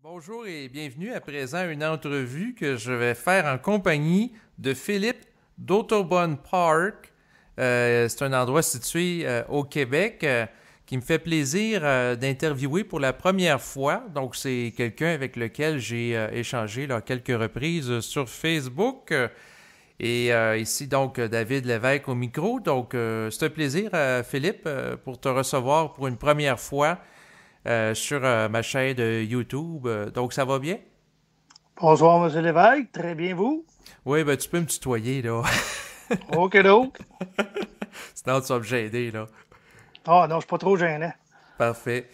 Bonjour et bienvenue à présent à une entrevue que je vais faire en compagnie de Philippe d'Autobahn Park. C'est un endroit situé au Québec qui me fait plaisir d'interviewer pour la première fois. Donc, c'est quelqu'un avec lequel j'ai échangé là, quelques reprises sur Facebook. Ici, donc, David Lévesque au micro. Donc, c'est un plaisir, Philippe, pour te recevoir pour une première fois sur ma chaîne de YouTube. Donc, ça va bien? Bonsoir, M. Lévesque. Très bien, vous? Oui, ben tu peux me tutoyer, là. OK, donc. Sinon, tu vas me gêner, là. Ah non, je suis pas trop gênant. Parfait.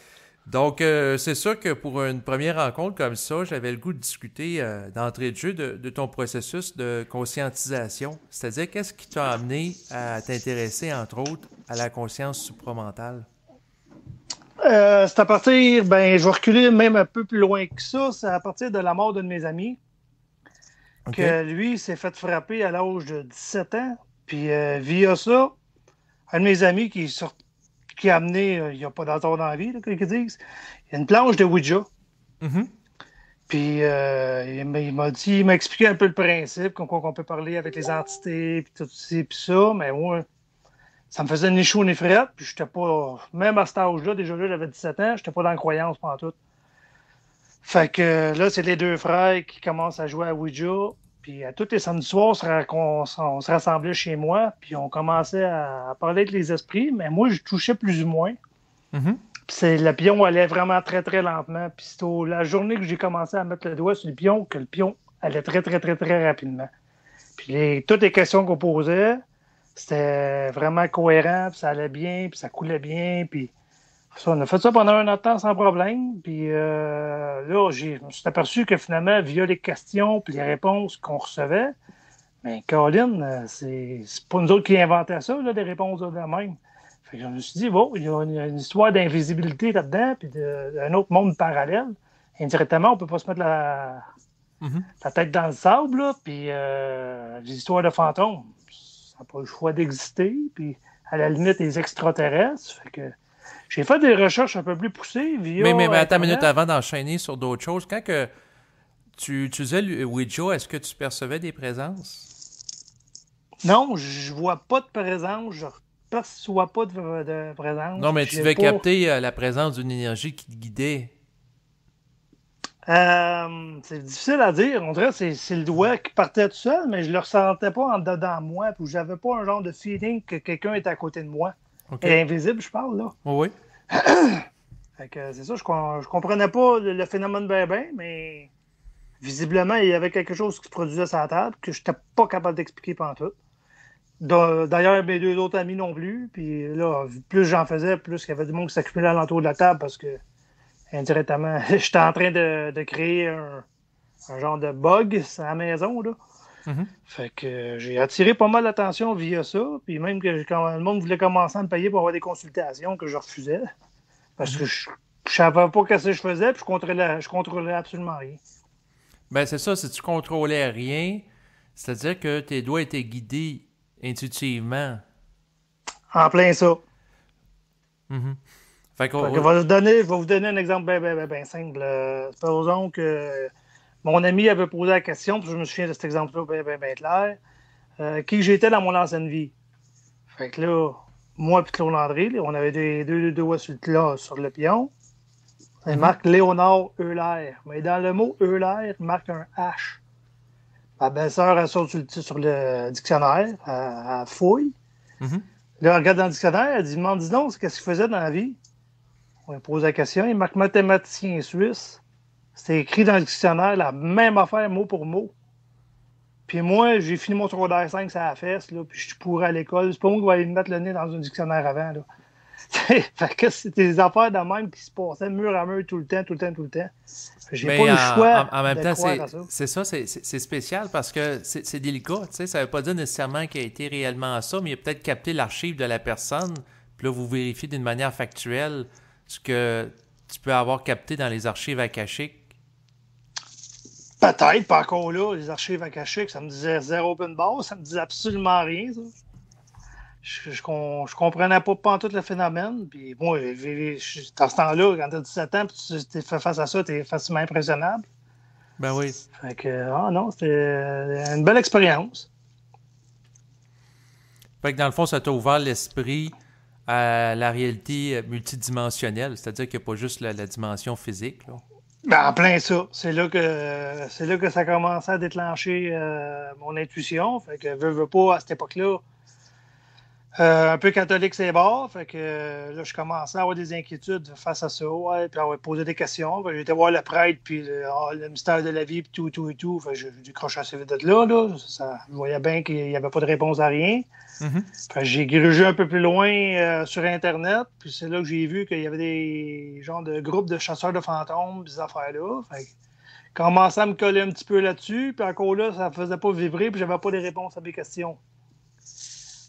Donc, c'est sûr que pour une première rencontre comme ça, j'avais le goût de discuter d'entrée de jeu de ton processus de conscientisation. C'est-à-dire, qu'est-ce qui t'a amené à t'intéresser, entre autres, à la conscience supramentale? C'est à partir, je vais reculer même un peu plus loin que ça. C'est à partir de la mort d'un de mes amis OK? que lui s'est fait frapper à l'âge de 17 ans. Puis via ça, un de mes amis qui a amené, il n'y a pas d'hasard dans la vie, là, qu'ils disent, il y a une planche de Ouija. Mhm. Puis il m'a expliqué un peu le principe, comme quoi qu'on peut parler avec les entités, puis tout ça, puis ça. Mais moi, ça me faisait ni chaud ni fret, puis j'étais pas, même à cet âge-là, déjà là, j'avais 17 ans, j'étais pas dans la croyance pendant tout. Fait que là, c'est les deux frères qui commencent à jouer à Ouija, puis à tous les samedis soirs, on se rassemblait chez moi, puis on commençait à parler avec les esprits, mais moi, je touchais plus ou moins. Mhm. Puis le pion allait vraiment très, très lentement, puis c'est la journée que j'ai commencé à mettre le doigt sur le pion que le pion allait très, très, très, très rapidement. Puis toutes les questions qu'on posait, c'était vraiment cohérent, puis ça allait bien, puis ça coulait bien, puis ça, on a fait ça pendant un autre temps sans problème. Puis là, je me suis aperçu que finalement, via les questions puis les réponses qu'on recevait, mais Colin, c'est pas nous autres qui inventaient ça, là, des réponses de même. Fait que je me suis dit, bon, il y a une histoire d'invisibilité là-dedans, puis d'un autre monde parallèle. Indirectement, on peut pas se mettre Mhm. la tête dans le sable, là, puis les histoires de fantômes, ça n'a pas le choix d'exister, puis à la limite, les extraterrestres. Fait que j'ai fait des recherches un peu plus poussées via Mais attends une minute Internet. avant d'enchaîner sur d'autres choses. Quand que tu utilisais le Ouija, est-ce que tu percevais des présences? Non, je vois pas de présence, je perçois pas de Non, présence, mais puis tu j'ai devais pas. capter la présence d'une énergie qui te guidait. C'est difficile à dire. On dirait que c'est le doigt qui partait tout seul, mais je le ressentais pas en dedans de moi, puis j'avais pas un genre de feeling que quelqu'un était à côté de moi. OK. Et invisible, je parle, là. Oui, oui. Fait que c'est ça, je comprenais pas le phénomène ben, mais visiblement, il y avait quelque chose qui se produisait sur la table que je n'étais pas capable d'expliquer pendant tout. D'ailleurs, mes deux autres amis non plus. Puis là, plus j'en faisais, plus il y avait du monde qui s'accumulait alentour de la table parce que, indirectement, j'étais en train de créer un genre de bug à la maison, là. Mhm. Fait que j'ai attiré pas mal l'attention via ça. Puis même que quand le monde voulait commencer à me payer pour avoir des consultations, que je refusais. Parce Mhm. que je savais pas ce que je faisais, puis je contrôlais absolument rien. Ben, c'est ça, si tu contrôlais rien, c'est-à-dire que tes doigts étaient guidés intuitivement. En plein ça. Mhm. Fait que, Fait que je vais vous donner un exemple bien simple. Supposons que mon ami avait posé la question, puis je me souviens de cet exemple-là bien clair. Qui j'étais dans mon ancienne vie. Fait que là, moi et Claude Landry, là, on avait des deux doigts sur le pion. Il mhm. marque Léonard Euler. Mais dans le mot Euler, il marque un H. Ma belle-sœur, elle saute sur le dictionnaire, elle fouille. Mhm. Là, elle regarde dans le dictionnaire, elle dit, demande, dis donc, qu'est-ce qu'il faisait dans la vie? On lui pose la question, il marque mathématicien suisse. C'était écrit dans le dictionnaire, la même affaire, mot pour mot. Puis moi, j'ai fini mon secondaire 5 sur la fesse, là, puis je suis pourri à l'école. C'est pas moi qui vais aller me mettre le nez dans un dictionnaire avant, là. Fait que c'était des affaires de même qui se passaient mur à mur tout le temps, tout le temps, tout le temps. J'ai pas Mais eu le choix en même de temps, croire à ça. c'est ça, c'est spécial parce que c'est délicat. Tu sais, ça veut pas dire nécessairement qu'il a été réellement ça, mais il a peut-être capté l'archive de la personne. Puis là, vous vérifiez d'une manière factuelle ce que tu peux avoir capté dans les archives akashiques. Peut-être, pas encore là, les archives akashiques, ça me disait zéro open bar, ça me disait absolument rien, ça. Je comprenais pas tout le phénomène. Puis moi, dans ce temps-là, quand tu as 17 ans, puis tu t'es fait face à ça, tu es facilement impressionnable. Ben oui. Fait que, non, c'était une belle expérience. Fait que dans le fond, ça t'a ouvert l'esprit à la réalité multidimensionnelle, c'est-à-dire qu'il n'y a pas juste la dimension physique, là. Ben, en plein ça. C'est là que ça a commencé à déclencher mon intuition. Fait que, veux pas, à cette époque-là, un peu catholique, c'est bord. Fait que là, je commençais à avoir des inquiétudes face à ça. Ouais, puis on va poser des questions. J'ai été voir le prêtre, puis le mystère de la vie, puis tout. Fait que j'ai décroché assez vite de là. Je voyais bien qu'il n'y avait pas de réponse à rien. Mm-hmm. Fait que j'ai grugé un peu plus loin sur Internet. Puis c'est là que j'ai vu qu'il y avait des genres de groupes de chasseurs de fantômes, ces affaires-là. Fait que commençais à me coller un petit peu là-dessus. Puis encore là, ça ne faisait pas vibrer, puis j'avais pas les réponses à mes questions.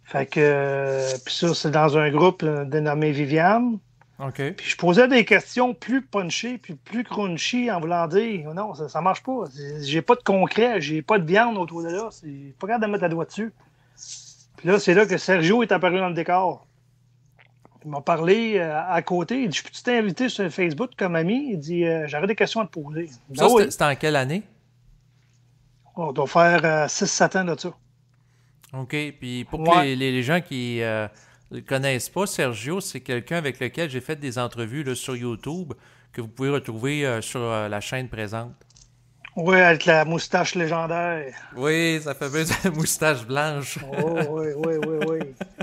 Fait que, puis ça, c'est dans un groupe dénommé Viviane. OK. Puis je posais des questions plus punchées, puis plus crunchy en voulant dire non, ça marche pas. J'ai pas de concret, j'ai pas de viande autour de là. C'est pas grave de mettre la doigt dessus. Puis là, c'est là que Sergio est apparu dans le décor. Il m'a parlé à côté. Il dit, je peux t'inviter sur Facebook comme ami? Il dit, j'aurais des questions à te poser. Ça, c'était en quelle année? On doit faire 6-7 ans de ça. OK. Puis pour que les gens qui ne connaissent pas, Sergio, c'est quelqu'un avec lequel j'ai fait des entrevues là, sur YouTube que vous pouvez retrouver sur la chaîne présente. Oui, avec la moustache légendaire. Oui, ça fait bien de moustache blanche. Oh, oui.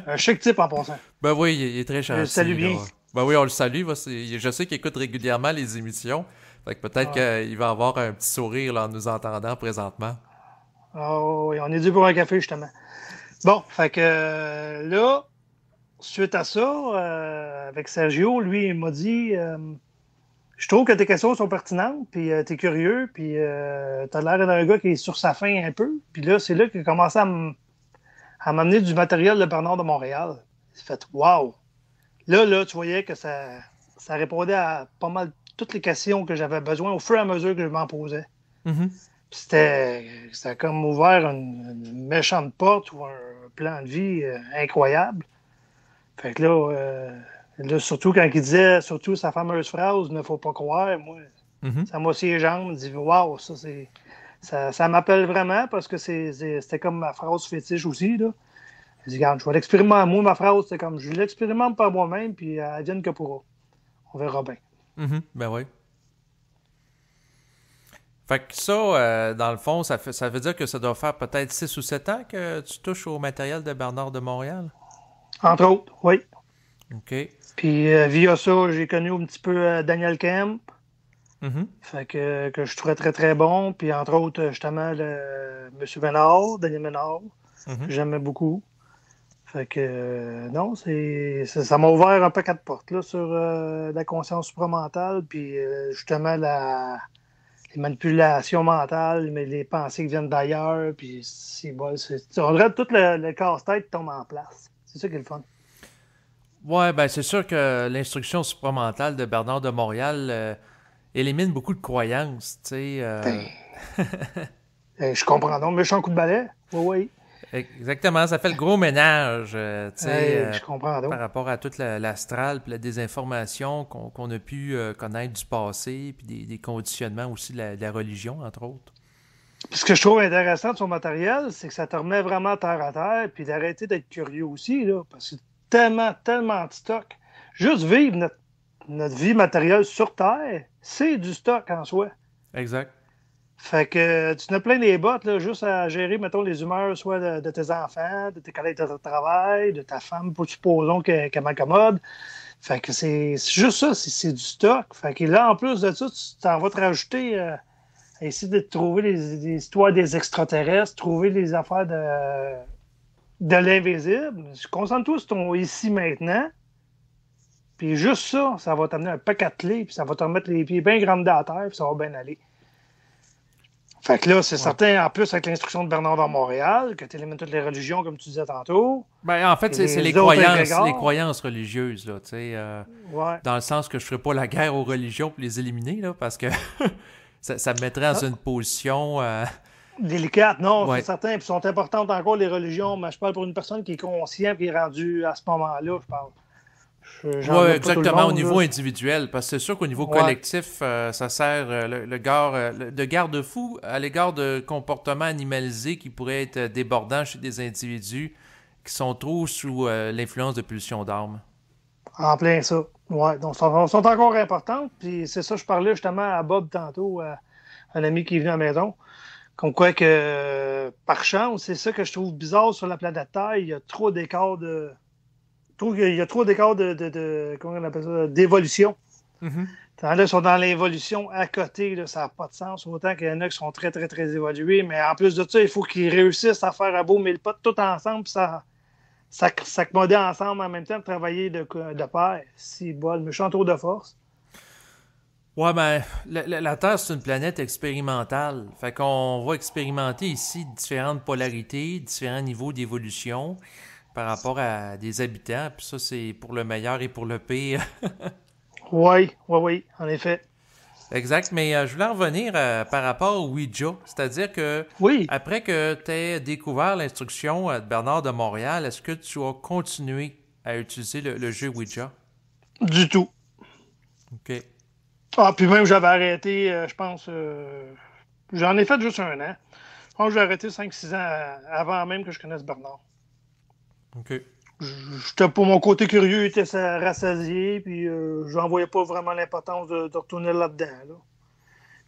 Un chic type en passant. Ben oui, il est très gentil. Je le salue bien. Ben oui, on le salue. Je sais qu'il écoute régulièrement les émissions. Fait que peut-être qu'il va avoir un petit sourire là, en nous entendant présentement. Oh, oui, on est dû pour un café, justement. Bon, fait que là, suite à ça, avec Sergio, lui, il m'a dit je trouve que tes questions sont pertinentes, puis t'es curieux, puis t'as l'air d'un gars qui est sur sa faim un peu. Puis là, c'est là qu'il a commencé à m'amener du matériel de Bernard de Montréal. J'ai fait wow! Là, tu voyais que ça répondait à pas mal toutes les questions que j'avais besoin au fur et à mesure que je m'en posais. Mm-hmm. C'était comme ouvert une méchante porte ou un plan de vie incroyable. Fait que là, surtout quand il disait, surtout sa fameuse phrase, ne faut pas croire, moi, ça m'a aussi les jambes, je me dis, waouh, ça m'appelle vraiment parce que c'était comme ma phrase fétiche aussi, là. Je dis, regarde, je vais l'expérimenter. Moi, ma phrase, c'est comme, je l'expérimente par moi-même, puis elle vienne que pourra. On verra bien. Ben oui. Fait que ça, dans le fond, ça veut dire que ça doit faire peut-être 6 ou 7 ans que tu touches au matériel de Bernard de Montréal? Entre autres, oui. OK. Puis via ça, j'ai connu un petit peu Daniel Kemp. Fait que je trouvais très, très bon. Puis entre autres, justement, M. Ménard, Daniel Ménard. J'aimais beaucoup. Fait que non, ça m'a ouvert un paquet de portes là, sur la conscience supramentale. Puis justement, les manipulations mentales, mais les pensées qui viennent d'ailleurs. Puis on dirait que tout le casse-tête tombe en place. C'est ça qui est le fun. Ouais, ben c'est sûr que l'instruction supramentale de Bernard de Montréal élimine beaucoup de croyances, tu sais. Je comprends donc, méchant coup de balai. Oui. Exactement, ça fait le gros ménage, tu sais, je comprends donc. par rapport à toute l'astral puis la désinformation qu'on a pu connaître du passé, puis des conditionnements aussi de la religion, entre autres. Puis ce que je trouve intéressant de son matériel, c'est que ça te remet vraiment terre à terre, puis d'arrêter d'être curieux aussi, là, parce que tellement de stock. Juste vivre notre vie matérielle sur Terre, c'est du stock en soi. Exact. Fait que tu n'as plein les bottes, là, juste à gérer, mettons, les humeurs, soit de tes enfants, de tes collègues de travail, de ta femme, supposons qu'elle m'accommode. Fait que c'est juste ça, c'est du stock. Fait que là, en plus de ça, tu t'en vas te rajouter à essayer de trouver les histoires des extraterrestres, trouver les affaires de l'invisible. Concentre-toi sur ton ici maintenant. Puis juste ça va t'amener un paquet de clés, puis ça va te remettre les pieds bien grands dans la terre, puis ça va bien aller. Fait que là, c'est certain, en plus, avec l'instruction de Bernard de Montréal, que tu élimines toutes les religions, comme tu disais tantôt. Ben, en fait, c'est les croyances religieuses, là, tu sais. Dans le sens que je ne ferais pas la guerre aux religions pour les éliminer, là, parce que ça me mettrait dans une position Délicates, non, Ouais. c'est certain. Puis sont importantes encore les religions, mais je parle pour une personne qui est consciente, qui est rendue à ce moment-là, je parle. Oui, J'englobe pas tout le exactement, au monde, là. niveau individuel, parce que c'est sûr qu'au niveau Ouais. collectif, ça sert de garde-fou à l'égard de comportements animalisés qui pourraient être débordants chez des individus qui sont trop sous l'influence de pulsions d'armes. En plein ça. Ouais. Donc, sont encore importantes. Puis c'est ça, je parlais justement à Bob tantôt, à un ami qui est venu à la maison. Comme quoi que, par chance, c'est ça que je trouve bizarre sur la planète Terre, il y a trop d'écart de. Je trouve qu'il y a trop d'écart comment on appelle ça, d'évolution. Mhm. Là, ils sont dans l'évolution à côté, là, ça n'a pas de sens. Autant qu'il y en a qui sont très, très, très évolués, mais en plus de ça, il faut qu'ils réussissent à faire un beau mille pas tout ensemble, puis s'accommoder ensemble en même temps, travailler de pair. Si, bon, le méchant tour de force. Ouais, ben, la Terre, c'est une planète expérimentale. Fait qu'on va expérimenter ici différentes polarités, différents niveaux d'évolution par rapport à des habitants. Puis ça, c'est pour le meilleur et pour le pire. Oui, oui, oui, en effet. Exact, mais je voulais en revenir par rapport au Ouija. C'est-à-dire que Oui, après que tu aies découvert l'instruction de Bernard de Montréal, est-ce que tu as continué à utiliser le jeu Ouija? du tout. OK. Ah, puis même, j'avais arrêté, je pense, j'en ai fait juste un an. Je pense que j'ai arrêté 5-6 ans avant même que je connaisse Bernard. OK. J'étais pour mon côté curieux, il était rassasié, puis je n'en voyais pas vraiment l'importance de retourner là-dedans. Là.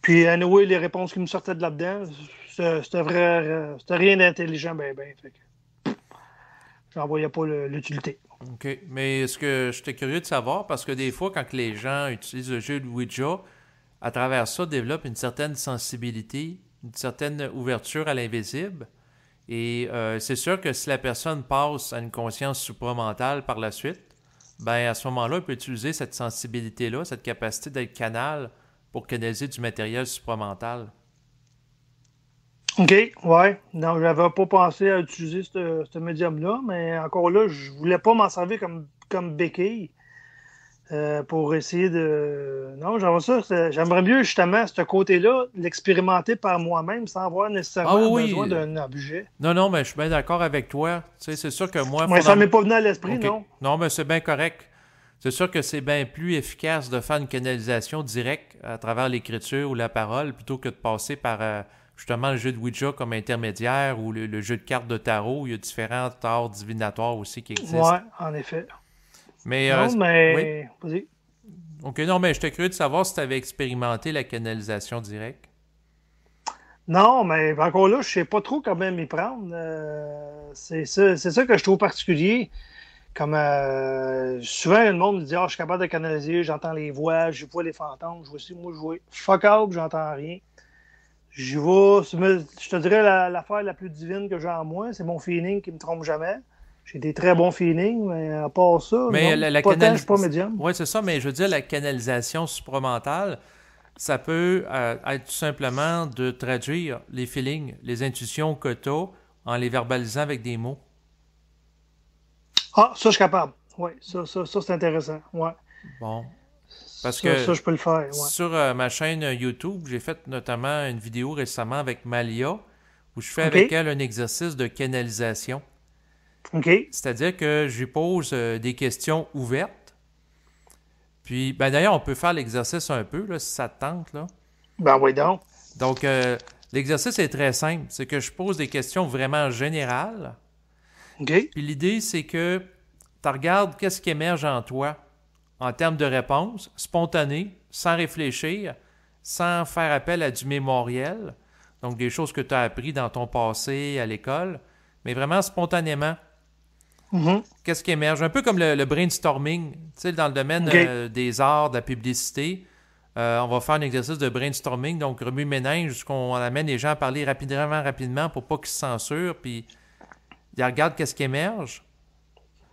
Puis, anyway, les réponses qui me sortaient de là-dedans, c'était vrai, c'était rien d'intelligent, ben. Fait que j'en voyais pas l'utilité. OK. Mais est-ce que j'étais curieux de savoir, parce que des fois, quand les gens utilisent le jeu de Ouija, à travers ça, développent une certaine sensibilité, une certaine ouverture à l'invisible. Et c'est sûr que si la personne passe à une conscience supramentale par la suite, ben à ce moment-là, elle peut utiliser cette sensibilité-là, cette capacité d'être canal pour canaliser du matériel supramental. OK, ouais. Non, j'avais pas pensé à utiliser ce médium-là, mais encore là, je voulais pas m'en servir comme béquille. Pour essayer de. Non, j'aimerais mieux justement ce côté-là, l'expérimenter par moi-même sans avoir Ah nécessairement oui, besoin oui. d'un objet. Non, non, mais je suis bien d'accord avec toi. Tu sais, c'est sûr que moi, Mais ça m'est pas venu à l'esprit, OK. non? Non, mais c'est bien correct. C'est sûr que c'est bien plus efficace de faire une canalisation directe à travers l'écriture ou la parole plutôt que de passer par justement le jeu de Ouija comme intermédiaire ou le jeu de cartes de tarot. Il y a différents arts divinatoires aussi qui Ouais, existent. en effet. Mais Non, oui. mais. Vas-y. OK, non, mais j'étais curieux de savoir si tu avais expérimenté la canalisation directe. Non, mais encore là, je sais pas trop comment m'y prendre. C'est ça que je trouve particulier. Comme souvent, le monde me dit: Ah, je suis capable de canaliser, j'entends les voix, je vois les fantômes, je vois ci, moi je vois fuck up, j'entends rien. Je vais, je te dirais l'affaire la plus divine que j'ai en moi, c'est mon feeling qui me trompe jamais. J'ai des très bons feelings, mais à part ça, Mais non, pas tant, je suis pas médium. Oui, c'est ça, mais je veux dire, la canalisation supramentale, ça peut être tout simplement de traduire les feelings, les intuitions que tu as en les verbalisant avec des mots. Ah, ça, je suis capable. Oui, ça c'est intéressant. Ouais. Bon. Parce Ça, que je peux le faire. Ouais. sur ma chaîne YouTube, j'ai fait notamment une vidéo récemment avec Malia où je fais OK. avec elle un exercice de canalisation. OK. C'est-à-dire que je lui pose des questions ouvertes. Puis, ben d'ailleurs, on peut faire l'exercice un peu, là, si ça te tente, là. Ben oui, donc. Donc, l'exercice est très simple. C'est que je pose des questions vraiment générales. OK. Puis l'idée, c'est que tu regardes qu'est-ce qui émerge en toi en termes de réponses, spontanées, sans réfléchir, sans faire appel à du mémoriel. Donc, des choses que tu as appris dans ton passé, à l'école, mais vraiment spontanément. Mhm. Qu'est-ce qui émerge? Un peu comme le brainstorming, tu sais, dans le domaine OK. des arts, de la publicité. On va faire un exercice de brainstorming, donc remue-ménage, jusqu'on amène les gens à parler rapidement pour pas qu'ils se censurent, puis ils regardent qu'est-ce qui émerge.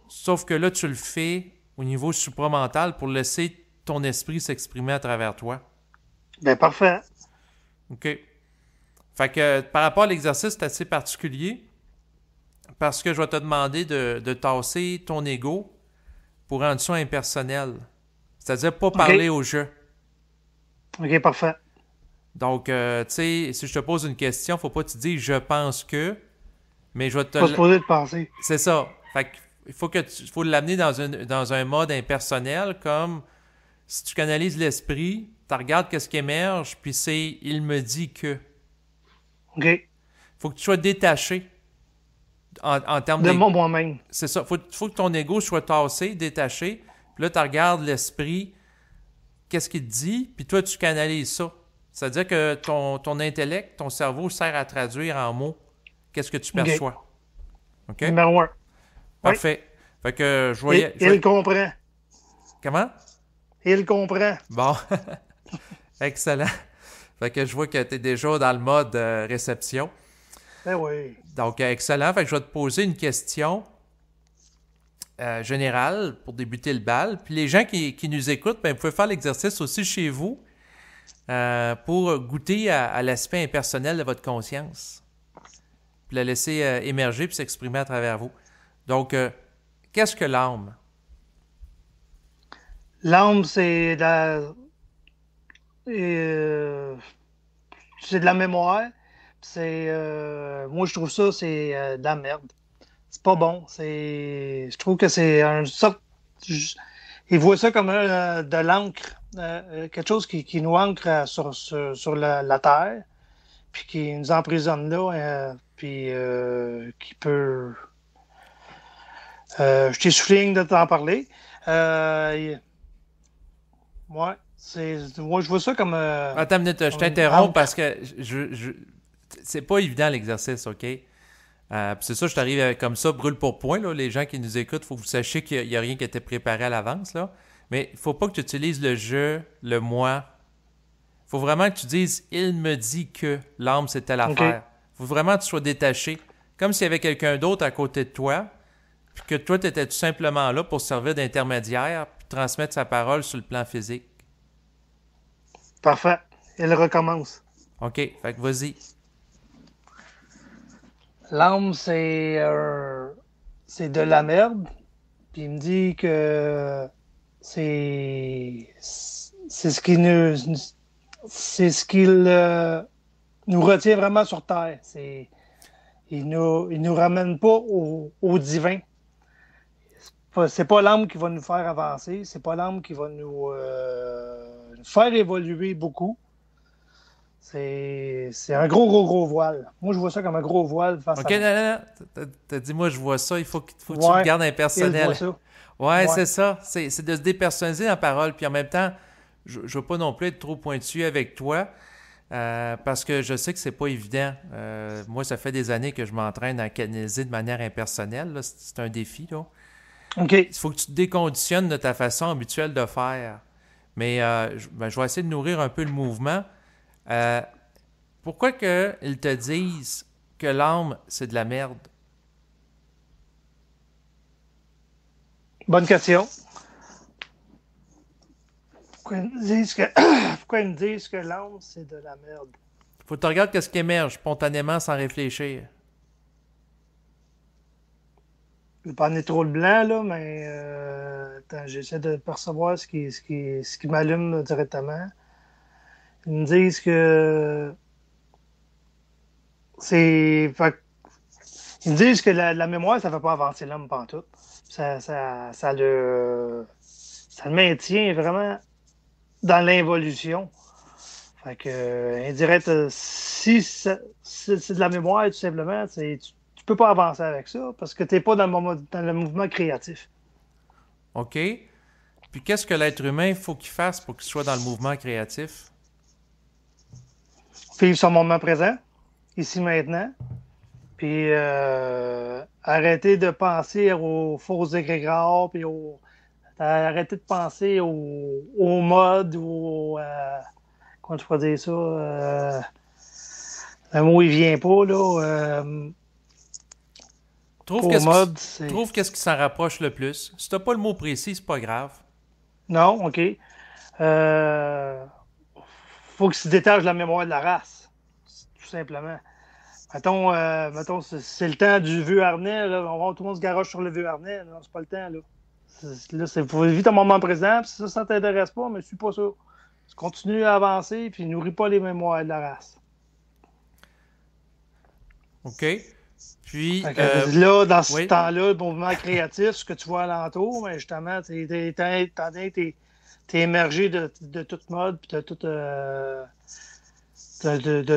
Sauf que là, tu le fais au niveau supramental pour laisser ton esprit s'exprimer à travers toi. Ben parfait. OK? Fait que par rapport à l'exercice, c'est assez particulier parce que je vais te demander de tasser ton ego pour rendre ça impersonnel. C'est-à-dire pas OK. parler au jeu. OK, parfait. Donc, tu sais, si je te pose une question, faut pas te dire je pense que, mais je vais te. Pas supposé de penser. C'est ça. Fait il faut l'amener dans un mode impersonnel, comme si tu canalises l'esprit, tu regardes qu'est-ce qui émerge, puis c'est il me dit que. OK. Faut que tu sois détaché en termes De d'ego. moi-même. C'est ça. Faut que ton ego soit tassé, détaché. Puis là, tu regardes l'esprit, qu'est-ce qu'il te dit, puis toi, tu canalises ça. C'est-à-dire que ton intellect, ton cerveau sert à traduire en mots qu'est-ce que tu perçois. OK? Numéro 1. Parfait. Fait que je voyais. Il comprend. Comment? Il comprend. Bon. Excellent. Fait que je vois que tu es déjà dans le mode réception. Ben oui. Donc, excellent. Fait que je vais te poser une question générale pour débuter le bal. Puis les gens qui nous écoutent, ben, vous pouvez faire l'exercice aussi chez vous pour goûter à l'aspect impersonnel de votre conscience. Puis la laisser émerger puis s'exprimer à travers vous. Donc, qu'est-ce que l'âme? L'âme, c'est de la mémoire. Moi, je trouve ça, c'est de la merde. C'est pas bon. Je trouve que c'est une sorte. Ils voient ça comme de l'encre, quelque chose qui nous ancre sur la terre, puis qui nous emprisonne là, puis qui peut. Je t'ai soufflé de t'en parler. Ouais, moi, je vois ça comme. Attends une minute, je t'interromps parce que c'est pas évident l'exercice, OK? C'est ça, je t'arrive comme ça, brûle pour point. Là. Les gens qui nous écoutent, il faut que vous sachiez qu'il n'y a rien qui a été préparé à l'avance. Là. Mais il ne faut pas que tu utilises le je, le moi. Il faut vraiment que tu dises il me dit que l'âme, c'est telle affaire. Il faut vraiment que tu sois détaché. Comme s'il y avait quelqu'un d'autre à côté de toi, puis que toi, tu étais tout simplement là pour servir d'intermédiaire, puis transmettre sa parole sur le plan physique. Parfait. Elle recommence. OK, fait que vas-y. L'âme, c'est de la merde. Puis il me dit que c'est ce qui nous retient vraiment sur Terre. Il nous ramène pas au divin. C'est pas l'âme qui va nous faire avancer. C'est pas l'âme qui va nous faire évoluer beaucoup. C'est un gros voile. Moi, je vois ça comme un gros voile face OK, à... non. T'as dit, moi, je vois ça. Il faut que tu le gardes impersonnel. Ouais, c'est ça. C'est de se dépersonnaliser la parole. Puis en même temps, je ne veux pas non plus être trop pointu avec toi parce que je sais que c'est pas évident. Moi, ça fait des années que je m'entraîne à canaliser de manière impersonnelle. Là. C'est un défi. Là. OK. Il faut que tu te déconditionnes de ta façon habituelle de faire. Mais je vais essayer de nourrir un peu le mouvement. Pourquoi qu'ils te disent que l'âme, c'est de la merde? Bonne question. Pourquoi ils me disent que l'âme, c'est de la merde? Faut que tu regardes ce qui émerge spontanément sans réfléchir. Je vais pas amener trop de blanc, là, mais attends, j'essaie de percevoir ce qui m'allume directement. Ils me disent que ils me disent que la mémoire, ça ne fait pas avancer l'homme pantoute. Ça le maintient vraiment dans l'involution. Fait que, indirect, si c'est de la mémoire, tout simplement, tu peux pas avancer avec ça parce que tu n'es pas dans le mouvement créatif. OK. Puis qu'est-ce que l'être humain faut qu'il fasse pour qu'il soit dans le mouvement créatif? Vivre son moment présent, ici maintenant, puis arrêter de penser aux fausses égrégores, puis arrêter de penser au mode, comment je pourrais dire ça, le mot il vient pas, là. Trouve qu'est-ce qui s'en rapproche le plus. Si t'as pas le mot précis, c'est pas grave. Non, OK. Faut qu'il se détache de la mémoire de la race, tout simplement. Mettons c'est le temps du vieux harnais, là. On va tout le monde se garoche sur le vieux harnais. Non, c'est pas le temps, là. Là, faut vivre ton moment présent, puis ça t'intéresse pas, mais je suis pas sûr. continue à avancer, puis nourris pas les mémoires de la race. OK. Puis, là, dans ce oui. temps-là, le mouvement créatif, ce que tu vois alentour, mais justement, t'es émergé de toute mode, puis de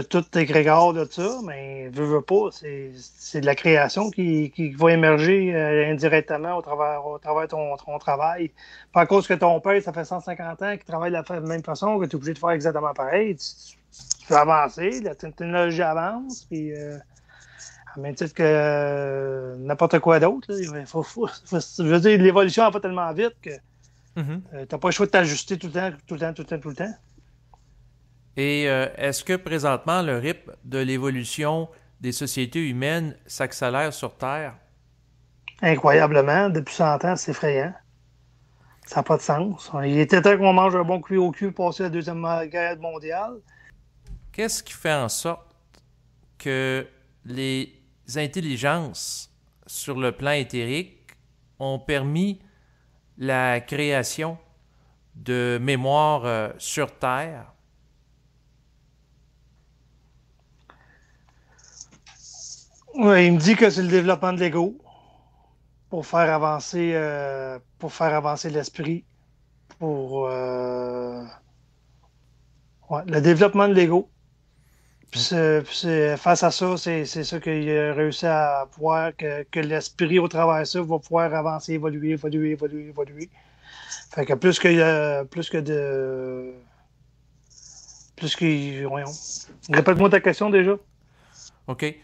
tout égrégore de ça, mais veux pas, c'est de la création qui va émerger indirectement au travers de ton travail. Pas à cause que ton père, ça fait 150 ans qu'il travaille de la même façon, que tu es obligé de faire exactement pareil. Tu peux avancer, la technologie avance, puis à même titre que n'importe quoi d'autre. Je veux dire, l'évolution va pas tellement vite que t'as pas le choix de t'ajuster tout le temps. Et est-ce que présentement, le rythme de l'évolution des sociétés humaines s'accélère sur Terre? Incroyablement. Depuis 100 ans, c'est effrayant. Ça n'a pas de sens. Il était temps qu'on mange un bon cuit au cul passer la Deuxième Guerre mondiale. Qu'est-ce qui fait en sorte que les intelligences sur le plan éthérique ont permis la création de mémoires sur Terre? Oui, il me dit que c'est le développement de l'ego pour faire avancer l'esprit, pour le développement de l'ego. Puis face à ça, c'est ça qu'il a réussi à voir que l'esprit au travers de ça va pouvoir avancer, évoluer. Fait que voyons. Répète-moi ta question déjà. OK.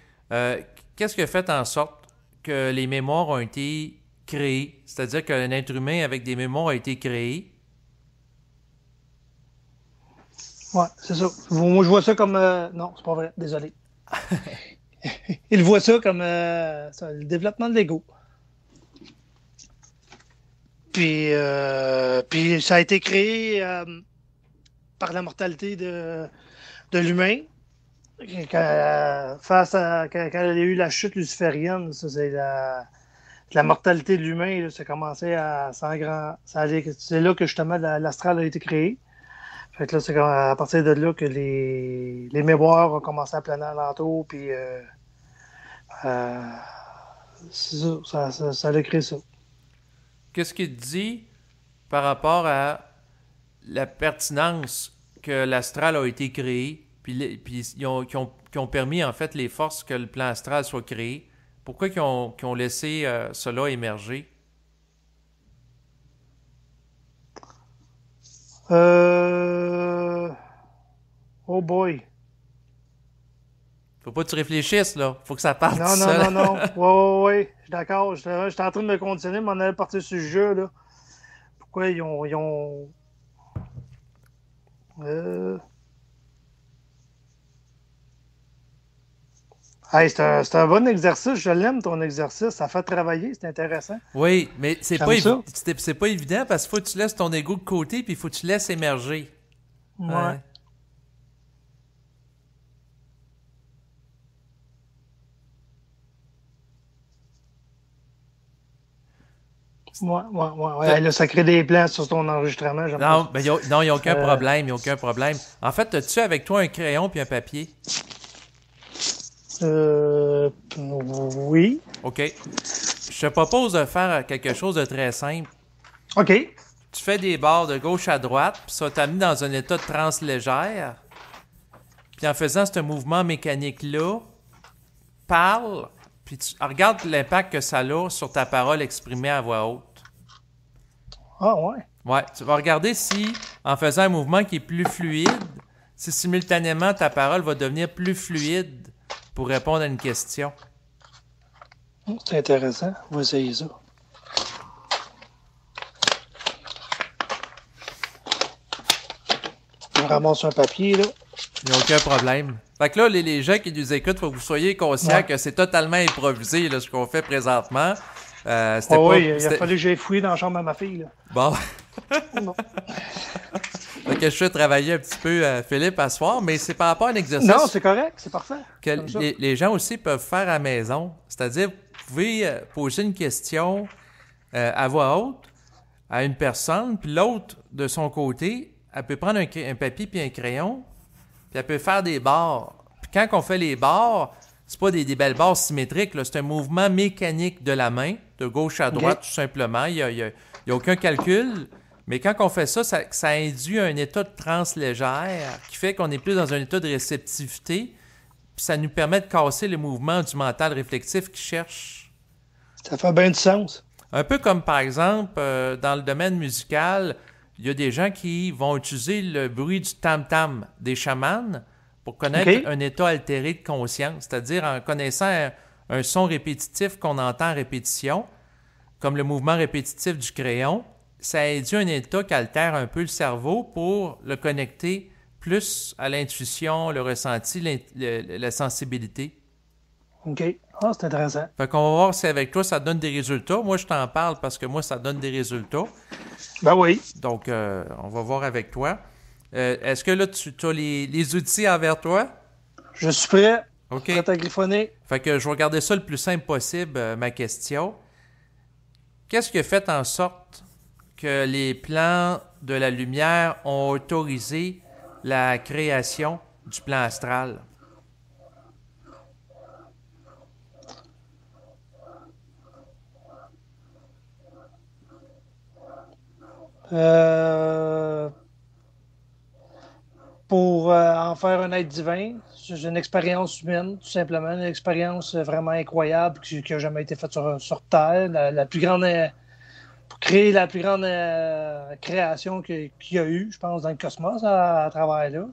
Qu'est-ce qui a fait en sorte que les mémoires ont été créées? C'est-à-dire qu'un être humain avec des mémoires a été créé? Ouais, c'est ça. Moi, je vois ça comme... non, c'est pas vrai. Désolé. Il voit ça comme le développement de l'ego. Puis ça a été créé par la mortalité de l'humain. Quand il y a eu la chute luciférienne, ça, c'est la mortalité de l'humain, ça commençait c'est là que justement l'astral a été créé. Fait que là, c'est à partir de là que les mémoires ont commencé à planer alentour, puis ça a créé ça. Qu'est-ce qu'il dit par rapport à la pertinence que l'astral a été créé, puis qui ont permis en fait les forces que le plan astral soit créé? Pourquoi qu'ils ont laissé cela émerger? Oh boy. Faut pas que tu réfléchisses, là. Faut que ça parte Non. Ouais. Je suis d'accord. J'étais en train de me conditionner, mais on allait partir sur le jeu, là. Pourquoi ils ont... Hey, c'est un bon exercice. Je l'aime, ton exercice. Ça fait travailler. C'est intéressant. Oui, mais c'est pas évident parce qu'il faut que tu laisses ton ego de côté puis il faut que tu laisses émerger. Ouais. Ouais. Là, ça crée des plans sur ton enregistrement. Non, il n'y a aucun problème. Il n'y a aucun problème. En fait, as-tu avec toi un crayon puis un papier? Oui. OK. Je te propose de faire quelque chose de très simple. OK. Tu fais des barres de gauche à droite, puis ça t'amène dans un état de transe légère. Puis en faisant ce mouvement mécanique-là, parle, puis regarde l'impact que ça a sur ta parole exprimée à voix haute. Ah ouais? Ouais, tu vas regarder si, en faisant un mouvement qui est plus fluide, si simultanément ta parole va devenir plus fluide pour répondre à une question. C'est intéressant. On va essayer ça. On ramasse un papier, là. Il n'y a aucun problème. Fait que là, les gens qui nous écoutent, il faut que vous soyez conscients que c'est totalement improvisé, là, ce qu'on fait présentement. Il a fallu que j'aille fouiller dans la chambre à ma fille, là. Bon. Fait que je fais travailler un petit peu Philippe à soir, mais c'est par rapport à un exercice. Non, c'est correct, c'est parfait. Que les gens aussi peuvent faire à la maison. C'est-à-dire, vous pouvez poser une question à voix haute à une personne, puis l'autre, de son côté, elle peut prendre un papier puis un crayon, puis elle peut faire des barres. Puis quand on fait les barres, c'est pas des belles barres symétriques, là, c'est un mouvement mécanique de la main, de gauche à droite, tout simplement. Il y a aucun calcul. Mais quand on fait ça, ça induit un état de transe légère qui fait qu'on est plus dans un état de réceptivité. Puis ça nous permet de casser le mouvement du mental réflexif qui cherche. Ça fait bien du sens. Un peu comme, par exemple, dans le domaine musical, il y a des gens qui vont utiliser le bruit du tam-tam des chamans pour connaître un état altéré de conscience, c'est-à-dire en connaissant un son répétitif qu'on entend à répétition, comme le mouvement répétitif du crayon, ça induit un état qui altère un peu le cerveau pour le connecter plus à l'intuition, le ressenti, la sensibilité. OK. Ah, c'est intéressant. Fait qu'on va voir si avec toi, ça donne des résultats. Moi, je t'en parle parce que moi, ça donne des résultats. Ben oui. Donc, on va voir avec toi. Est-ce que là, tu as les outils envers toi? Je suis prêt. OK. Prêt à griffonner. Fait que je vais regarder ça le plus simple possible, ma question. Qu'est-ce qui a fait en sorte que les plans de la lumière ont autorisé la création du plan astral? Pour en faire un être divin, j'ai une expérience humaine, tout simplement, une expérience vraiment incroyable qui n'a jamais été faite sur Terre, la plus grande, pour créer la plus grande création qu'il y a eu, je pense, dans le cosmos à travers là.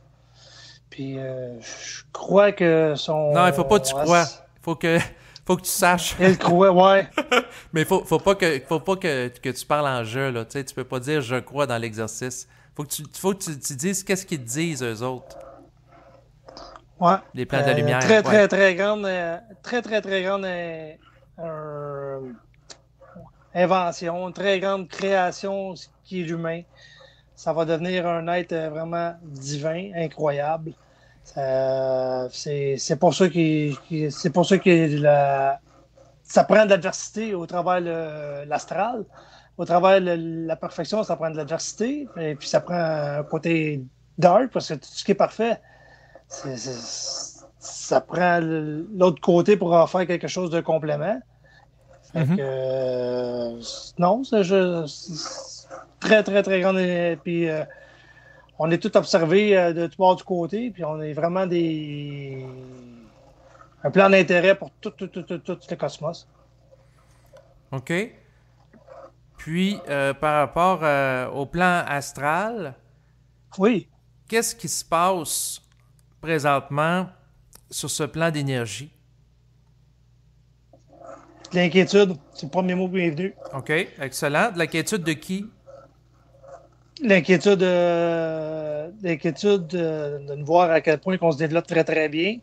Puis je crois que son... Non, il faut pas que tu crois. Faut que tu saches. Elle croit, ouais. Mais faut pas que tu parles en jeu, là. Tu sais, tu peux pas dire « je crois » dans l'exercice. Faut que tu dises qu'est-ce qu'ils te disent, eux autres. Ouais. Les plans de la lumière. Très grande, très grande invention, une très grande création qui est l'humain. Ça va devenir un être vraiment divin, incroyable. C'est pour ça ça prend de l'adversité au travers l'astral. Au travers la perfection, ça prend de l'adversité. Et puis ça prend un côté dark, parce que tout ce qui est parfait, ça prend l'autre côté pour en faire quelque chose de complément. Fait que, non, c'est très, très, très grand. Et puis, on est tout observé de tout bord du côté, puis on est vraiment un plan d'intérêt pour tout le cosmos. OK. Puis, par rapport au plan astral, oui. Qu'est-ce qui se passe présentement sur ce plan d'énergie? L'inquiétude, c'est le premier mot qui est venu. OK, excellent. De l'inquiétude de qui? L'inquiétude de nous voir à quel point on se développe très, très bien.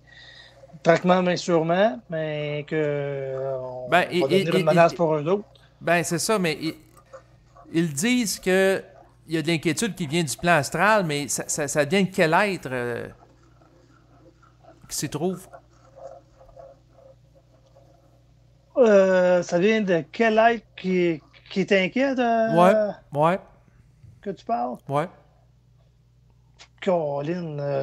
Tranquillement, mais sûrement, mais qu'on va devenir une menace pour eux autres. Ben, c'est ça, mais ils disent que il y a de l'inquiétude qui vient du plan astral, mais ça vient de quel être qui s'y trouve? Ça vient de quel être qui est inquiet Ouais. que tu parles? Ouais. Colin,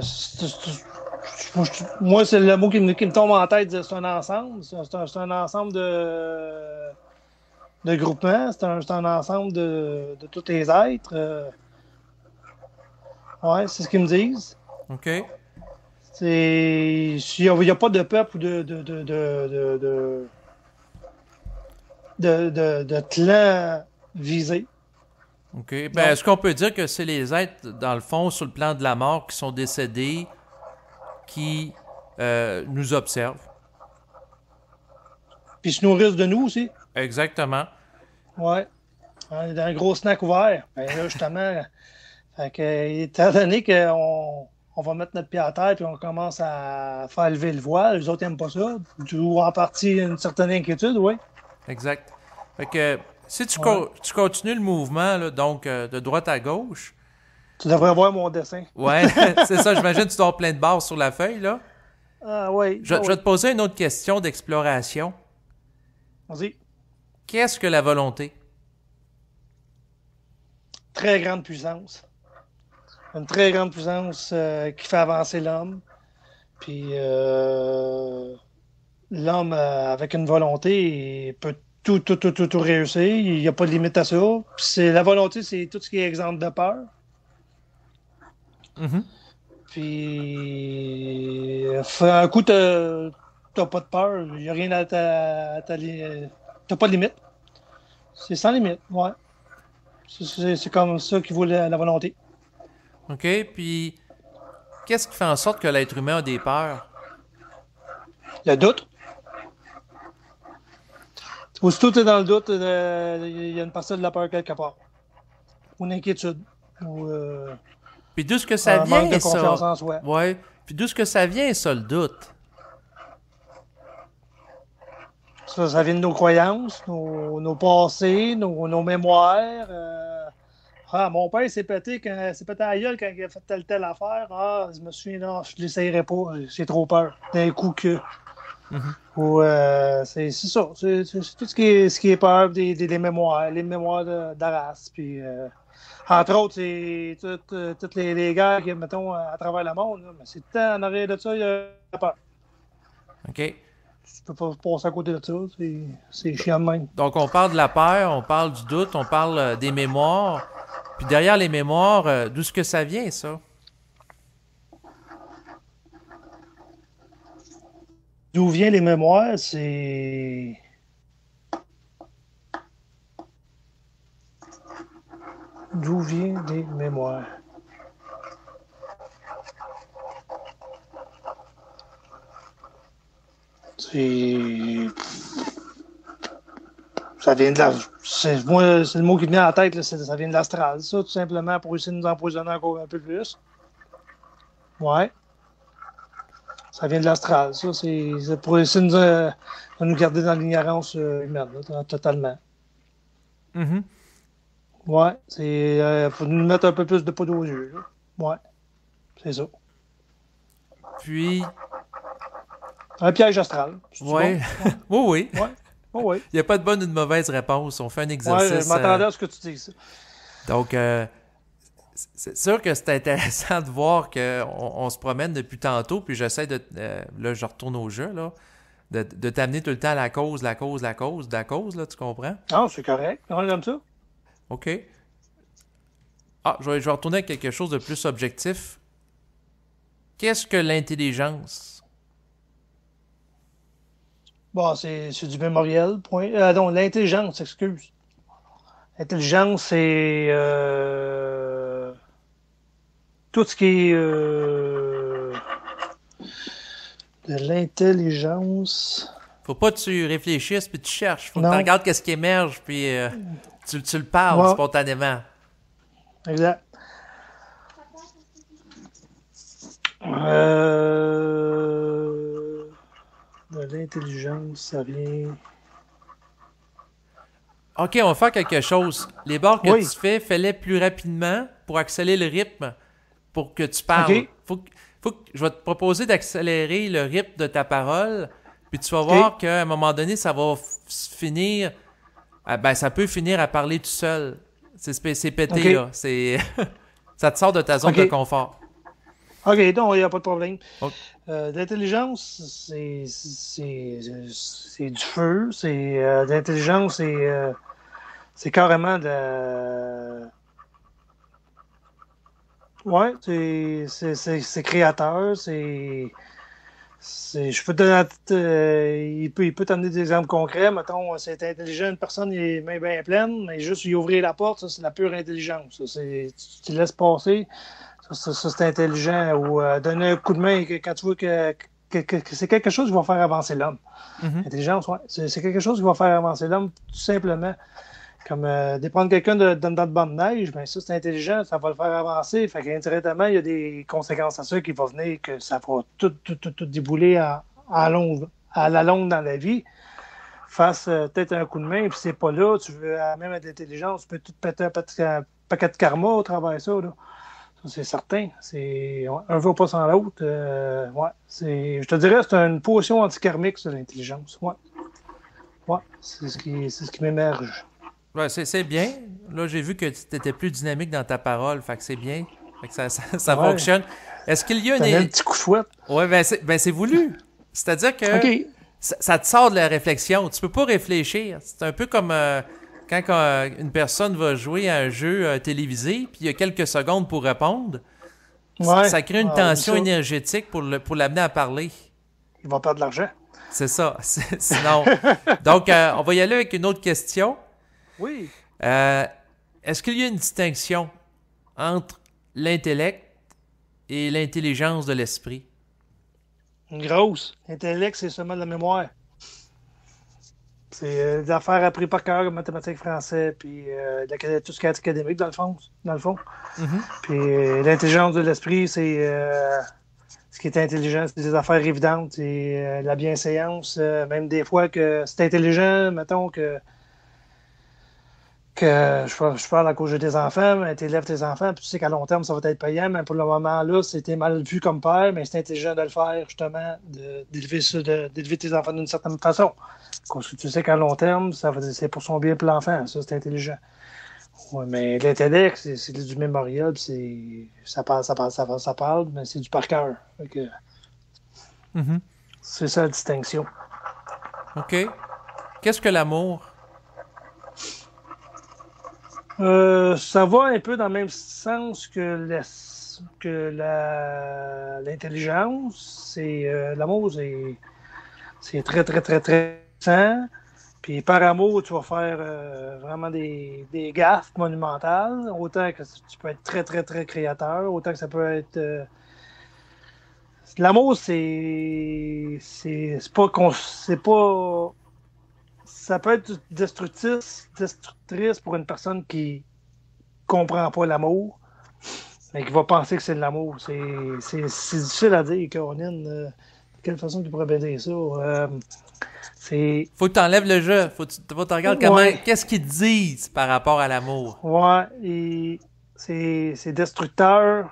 moi, c'est le mot qui me tombe en tête, c'est un ensemble. C'est un ensemble de groupements, c'est un ensemble de tous les êtres. Ouais, c'est ce qu'ils me disent. OK. Il n'y a pas de peuple ou de clan visé. OK. Ben, est-ce qu'on peut dire que c'est les êtres, dans le fond, sur le plan de la mort, qui sont décédés, qui nous observent? Puis se nourrissent de nous aussi. Exactement. Ouais. On est dans un gros snack ouvert. Ben là, justement, fait que, étant donné qu'on va mettre notre pied à terre puis on commence à faire lever le voile, les autres n'aiment pas ça. D'où en partie une certaine inquiétude, oui. Exact. Fait que si tu continues le mouvement, là, donc de droite à gauche. Tu devrais voir mon dessin. Ouais, c'est ça. J'imagine que tu dois avoir plein de barres sur la feuille, là. Ah oui. Je vais te poser une autre question d'exploration. Vas-y. Qu'est-ce que la volonté? Très grande puissance. une très grande puissance qui fait avancer l'homme. Puis l'homme, avec une volonté, il peut tout réussir. Il n'y a pas de limite à ça. Puis la volonté, c'est tout ce qui est exemple de peur. Mhm. Puis un coup, t'as pas de peur. Il n'y a rien à t'as pas de limite. C'est sans limite, ouais. C'est comme ça qui vaut la volonté. OK, puis qu'est-ce qui fait en sorte que l'être humain a des peurs? Le doute. Aussitôt que tu es dans le doute, il y a une partie de la peur quelque part. Ou une inquiétude. Ou Puis d'où est-ce que ça un manque vient, de confiance ça? en soi. Ouais. Puis d'où est-ce que ça vient, ça, le doute? Ça vient de nos croyances, nos passés, nos mémoires. Mon père s'est pété à la gueule quand il a fait telle affaire. Je me souviens, non, je ne l'essayerai pas. J'ai trop peur. D'un coup que. Mhm. Ou c'est ça. C'est tout ce qui est peur, des mémoires, les mémoires d'Arras. Puis, entre autres, c'est toutes les guerres qu'il y a, mettons, à travers le monde. Là. Mais c'est tout en arrière de ça, il y a la peur. OK. Tu peux pas passer à côté de ça. C'est chiant de même. Donc, on parle de la peur, on parle du doute, on parle des mémoires. Puis derrière les mémoires, d'où est-ce que ça vient, ça? D'où viennent les mémoires, c'est. D'où viennent les mémoires? C'est. Ça vient de la. Moi, c'est le mot qui me vient à la tête, là, ça vient de l'astral, ça, tout simplement, pour essayer de nous empoisonner encore un peu plus. Ouais. Ça vient de l'astral, ça, c'est pour essayer de nous garder dans l'ignorance humaine, là, totalement. Mhm. Ouais, c'est pour nous mettre un peu plus de poudre aux yeux, là. Ouais, c'est ça. Puis, Un piège astral. C'est ouais. bon? Oui, oui. Ouais. Oh, oui. Il n'y a pas de bonne ou de mauvaise réponse. On fait un Ouais, exercice. je m'attendais à ce que tu dises ça. Donc, c'est sûr que c'est intéressant de voir qu'on se promène depuis tantôt, puis j'essaie de... là, je retourne au jeu, là, de t'amener tout le temps à la cause, là, tu comprends? Non, c'est correct. On est comme ça. OK. Ah, je vais retourner à quelque chose de plus objectif. Qu'est-ce que l'intelligence? Bon, c'est du mémoriel. Point. Non, l'intelligence, excuse. L'intelligence, c'est tout ce qui est de l'intelligence. Faut pas que tu réfléchisses puis tu cherches. Faut que Non. tu regardes qu'est-ce qui émerge puis tu le parles Ouais. spontanément. Exact. De l'intelligence, ça vient. OK, on va faire quelque chose. Les barres que Oui. tu fais, fais-les plus rapidement pour accélérer le rythme, pour que tu parles. OK. Je vais te proposer d'accélérer le rythme de ta parole, puis tu vas OK. voir qu'à un moment donné, ça va finir... ça peut finir à parler tout seul. C'est pété, OK. là. Ça te sort de ta zone OK. de confort. OK, donc il n'y a pas de problème. OK. L'intelligence, c'est du feu. L'intelligence, c'est carrément de. Ouais, c'est créateur. Je peux te donner. Il peut t'amener des exemples concrets. Mettons, c'est intelligent, une personne est main bien pleine, mais juste lui ouvrir la porte, ça, c'est la pure intelligence. Ça, tu te laisses passer. Ça, c'est intelligent. Ou donner un coup de main quand tu vois que c'est quelque chose qui va faire avancer l'homme. Mhm. L'intelligence, ouais. C'est quelque chose qui va faire avancer l'homme, tout simplement. Comme déprendre quelqu'un dans le banc de neige, ben ça, c'est intelligent, ça va le faire avancer. Fait qu'indirectement, il y a des conséquences à ça qui vont venir, que ça va tout débouler à la longue dans la vie. Fasse peut-être un coup de main, puis c'est pas là, tu veux, même avec l'intelligence, tu peux tout péter un paquet de karma au travers de ça, là. Ça, c'est certain. Un va pas sans l'autre. Ouais. Je te dirais, c'est une potion antikarmique, ça, l'intelligence. Ouais. Ouais. C'est ce qui m'émerge. Ouais, c'est bien. Là, j'ai vu que tu étais plus dynamique dans ta parole, fait que c'est bien. Fait que ça Ouais. fonctionne. Est-ce qu'il y a T'as un une... petit coup de fouette. Ouais, ben c'est voulu. C'est-à-dire que OK. ça te sort de la réflexion. Tu peux pas réfléchir. C'est un peu comme quand une personne va jouer à un jeu télévisé, puis il y a quelques secondes pour répondre. Ouais. Ça crée une Ah, tension ça, énergétique pour l'amener à parler. il va perdre de l'argent. C'est ça. Sinon. Donc, on va y aller avec une autre question. Oui. Est-ce qu'il y a une distinction entre l'intellect et l'intelligence de l'esprit? Une grosse. L'intellect, c'est seulement de la mémoire. C'est des affaires apprises par cœur, comme mathématiques, français, puis tout ce qui est académique, dans le fond. Mhm. Puis l'intelligence de l'esprit, c'est ce qui est intelligent, c'est des affaires évidentes, c'est la bienséance, même des fois que c'est intelligent, mettons que je parle à cause de tes enfants, mais tu élèves tes enfants, puis tu sais qu'à long terme, ça va être payant, mais pour le moment, là, c'était mal vu comme père, mais c'est intelligent de le faire, justement, d'élever tes enfants d'une certaine façon. Parce que tu sais qu'à long terme, c'est pour son bien pour l'enfant, ça, c'est intelligent. Ouais, mais l'intellect, c'est du mémorial, puis ça parle, mais c'est du par cœur. Fait que Mhm. c'est ça la distinction. OK. Qu'est-ce que l'amour? Ça va un peu dans le même sens que l'intelligence. L'amour, c'est très, très, très, très puissant. Puis par amour, tu vas faire vraiment des gaffes monumentales. Autant que tu peux être très, très, très créateur, autant que ça peut être. L'amour, c'est pas. C'est pas. Ça peut être destructrice pour une personne qui comprend pas l'amour, mais qui va penser que c'est de l'amour. C'est difficile à dire, Caroline. De quelle façon tu pourrais bien dire ça? C'est. Faut que tu enlèves le jeu. Faut que tu regardes comment. Ouais, Qu'est-ce qu'ils disent par rapport à l'amour? ouais, et c'est destructeur.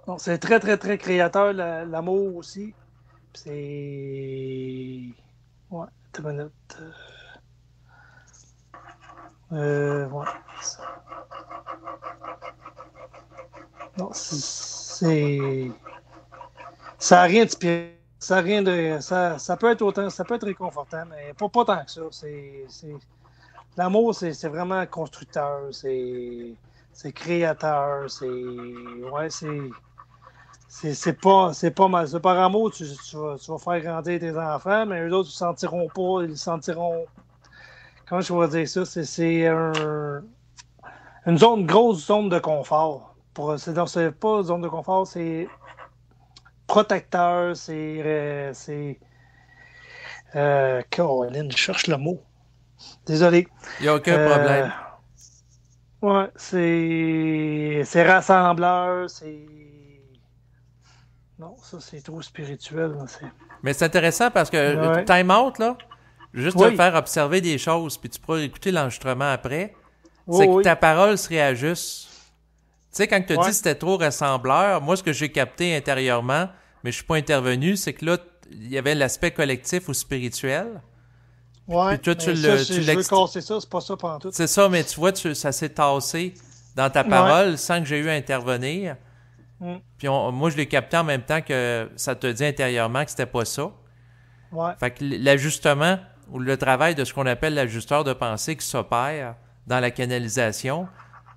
Non, c'est très, très, très créateur, l'amour aussi. Puis c'est. Ouais, attends une minute. Ouais. Non, ça a rien de spirituel. Ça a rien de. Ça peut être autant. Ça peut être réconfortant, mais pas tant que ça. L'amour, c'est vraiment constructeur. C'est créateur. Ouais, c'est pas mal. Ça, par amour, tu vas faire grandir tes enfants, mais eux autres, ils ne sentiront pas. Ils sentiront. Comment je pourrais dire ça? Une grosse zone de confort. C'est pas zone de confort, c'est protecteur, Caroline, je cherche le mot. Désolé. Il n'y a aucun problème. Ouais, c'est rassembleur, c'est. Non, ça c'est trop spirituel. Là, Mais c'est intéressant parce que Ouais. time out, là, juste te Oui, faire observer des choses, puis tu pourras écouter l'enregistrement après, oui, c'est que oui. ta parole se réajuste. Tu sais, quand tu as dit Ouais. que c'était trop rassembleur, moi, ce que j'ai capté intérieurement, mais je suis pas intervenu, c'est que là, il y avait l'aspect collectif ou spirituel. Puis Ouais. toi, Mais ça, si je veux casser ça, c'est pas ça pendant tout. C'est ça, mais tu vois, ça s'est tassé dans ta Ouais. parole sans que j'ai eu à intervenir. Mm. Puis moi, je l'ai capté en même temps que ça te dit intérieurement que c'était pas ça. Ouais. Fait que l'ajustement ou le travail de ce qu'on appelle l'ajusteur de pensée qui s'opère dans la canalisation,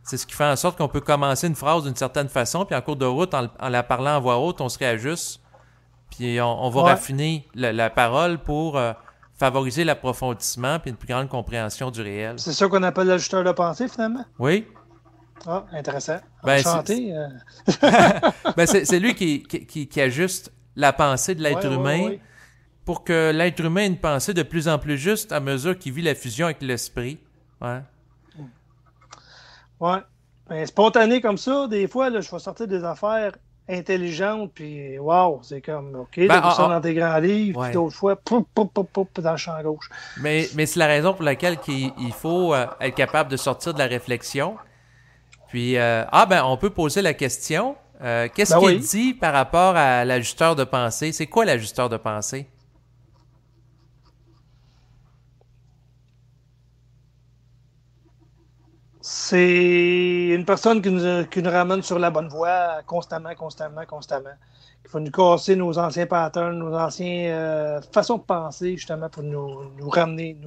c'est ce qui fait en sorte qu'on peut commencer une phrase d'une certaine façon, puis en cours de route, en la parlant à voix haute, on se réajuste, puis on va Ouais. raffiner la parole pour favoriser l'approfondissement puis une plus grande compréhension du réel. C'est ça qu'on appelle l'ajusteur de pensée, finalement. Oui? Ah, intéressant. Ben, Enchanté. Ben, c'est lui qui ajuste la pensée de l'être Ouais, humain ouais. pour que l'être humain ait une pensée de plus en plus juste à mesure qu'il vit la fusion avec l'esprit. Ouais. Ouais. Mais spontané comme ça, des fois, là, je vais sortir des affaires intelligentes, puis wow, c'est comme, OK, Ben, là, ça dans tes grands livres, ouais. puis d'autres fois, poup, poup, poup, poup, dans le champ gauche. Mais c'est la raison pour laquelle il faut être capable de sortir de la réflexion. Puis, on peut poser la question. Qu'est-ce Ben qu'il oui. dit par rapport à l'ajusteur de pensée? C'est quoi l'ajusteur de pensée? C'est une personne qui nous ramène sur la bonne voie constamment. Il faut nous casser nos anciens patterns, nos anciennes façons de penser, justement, pour nous ramener. Il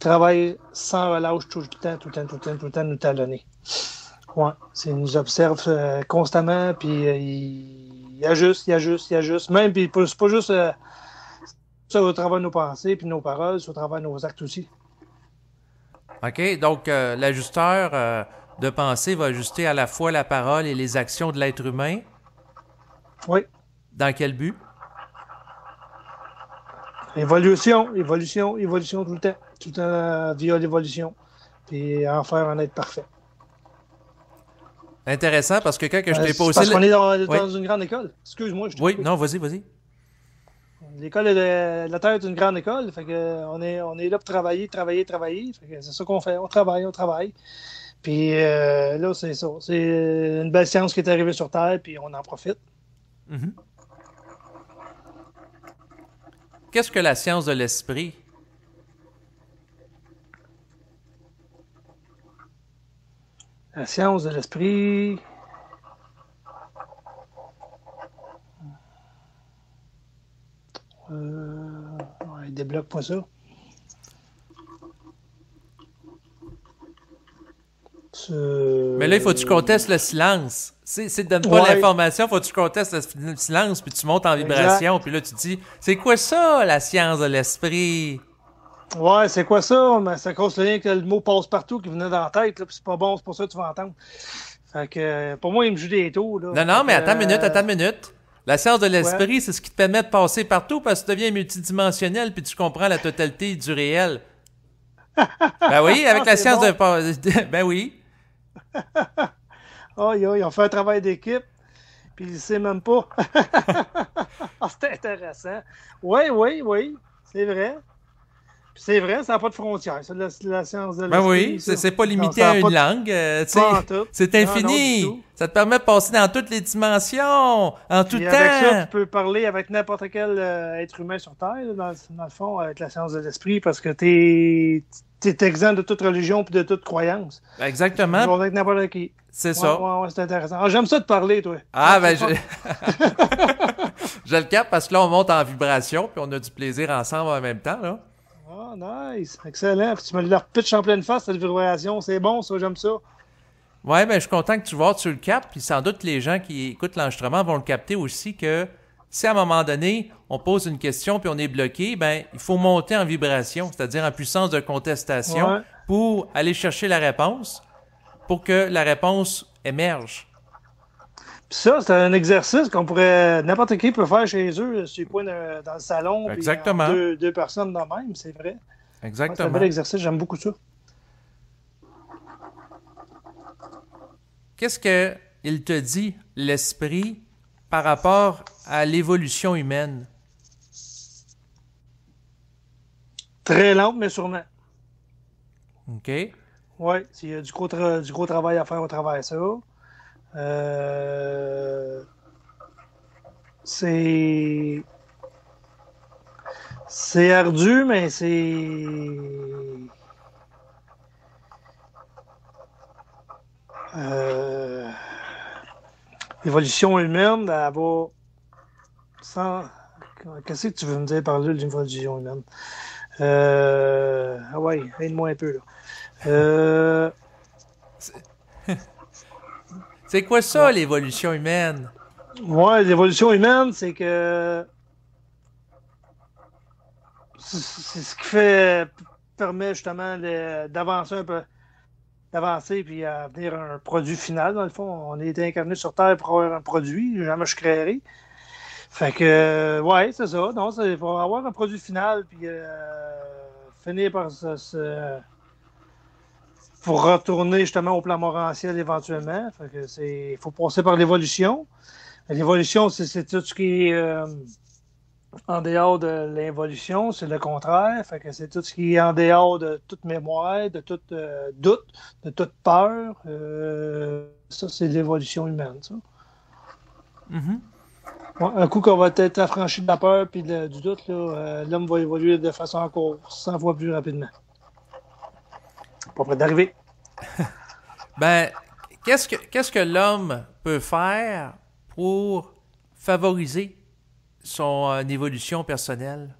travaille sans relâche tout le temps, nous talonner. Ouais, il nous observe constamment, puis il ajuste. Même, puis c'est pas juste ça au travers de nos pensées, puis nos paroles, c'est au travers de nos actes aussi. OK, donc l'ajusteur de pensée va ajuster à la fois la parole et les actions de l'être humain. Oui. Dans quel but? Évolution tout le temps. Tout le temps via l'évolution. Puis en faire un être parfait. Intéressant, parce que quand je t'ai posé... Parce qu'on est dans une grande école. Excuse-moi, je te Oui, coupe. Non, vas-y. L'école la Terre est une grande école. Fait que on est là pour travailler. Fait que c'est ça qu'on fait. On travaille. Puis là, c'est ça. C'est une belle science qui est arrivée sur Terre, puis on en profite. Mm-hmm. Qu'est-ce que la science de l'esprit? La science de l'esprit... Ouais, débloque-moi ça. Mais là, il faut que tu contestes le silence. C'est donne pas l'information, il faut que tu contestes le silence, puis tu montes en vibration, puis là, tu dis, c'est quoi ça, la science de l'esprit? Ouais, c'est quoi ça? Mais c'est à cause de rien que le mot passe partout qui venait dans la tête, là, puis c'est pas bon, c'est pour ça que tu vas entendre. Fait que, pour moi, il me joue des tours, là. Non, mais attends une minute. La science de l'esprit, c'est ce qui te permet de passer partout parce que tu deviens multidimensionnel puis tu comprends la totalité du réel. Ben oui, avec la science de... Ben oui. Ils ont fait un travail d'équipe, puis ils ne savent même pas. C'est intéressant. Oui, c'est vrai. Puis c'est vrai, ça n'a pas de frontières, c'est la science de l'esprit. Ben oui, c'est pas limité à une langue. C'est infini. Non, ça te permet de passer dans toutes les dimensions, en tout temps. Avec ça, tu peux parler avec n'importe quel être humain sur Terre, dans le fond, avec la science de l'esprit, parce que t'es exempt de toute religion et de toute croyance. Exactement. Tu vas avec n'importe qui. C'est ça. Ouais, c'est intéressant. Ah, j'aime ça de parler, toi. Je le capte parce que là, on monte en vibration puis on a du plaisir ensemble en même temps, là. Ah, nice. Excellent. Puis tu me le repitches en pleine face, cette vibration. C'est bon, ça, j'aime ça. Ouais, ben je suis content que tu vois, tu le captes, puis sans doute les gens qui écoutent l'enregistrement vont le capter aussi que si à un moment donné, on pose une question puis on est bloqué, ben il faut monter en vibration, c'est-à-dire en puissance de contestation pour aller chercher la réponse, pour que la réponse émerge. Puis ça, c'est un exercice qu'on pourrait... N'importe qui peut faire chez eux, sur le dans le salon. Exactement. Deux personnes dans le même, c'est vrai. Exactement. C'est un bel exercice, j'aime beaucoup ça. Qu'est-ce qu'il te dit, l'esprit, par rapport à l'évolution humaine? Très lente, mais sûrement. OK. Oui, il y a du gros travail à faire au travers de ça. C'est ardu, mais c'est... L'évolution humaine, elle va sans... Qu'est-ce que tu veux me dire par là, l'évolution humaine? Ouais, aide-moi un peu, là. C'est quoi ça, l'évolution humaine? Ouais, l'évolution humaine, c'est que... C'est ce qui permet justement d'avancer un peu, puis à venir un produit final, dans le fond. On a été incarné sur Terre pour avoir un produit, jamais je créerai. Fait que, ouais, c'est ça. Non, il faut avoir un produit final, puis finir par pour retourner justement au plan morantiel éventuellement. Fait que il faut passer par l'évolution. L'évolution, c'est tout ce qui est en dehors de l'évolution, c'est le contraire. Fait que c'est tout ce qui est en dehors de toute mémoire, de tout doute, de toute peur. Ça, c'est l'évolution humaine, ça. Mm-hmm. Ouais, un coup qu'on va être affranchi de la peur et du doute, l'homme va évoluer de façon encore 100 fois plus rapidement. pas près d'arriver. Ben, qu'est-ce que l'homme peut faire pour favoriser son évolution personnelle?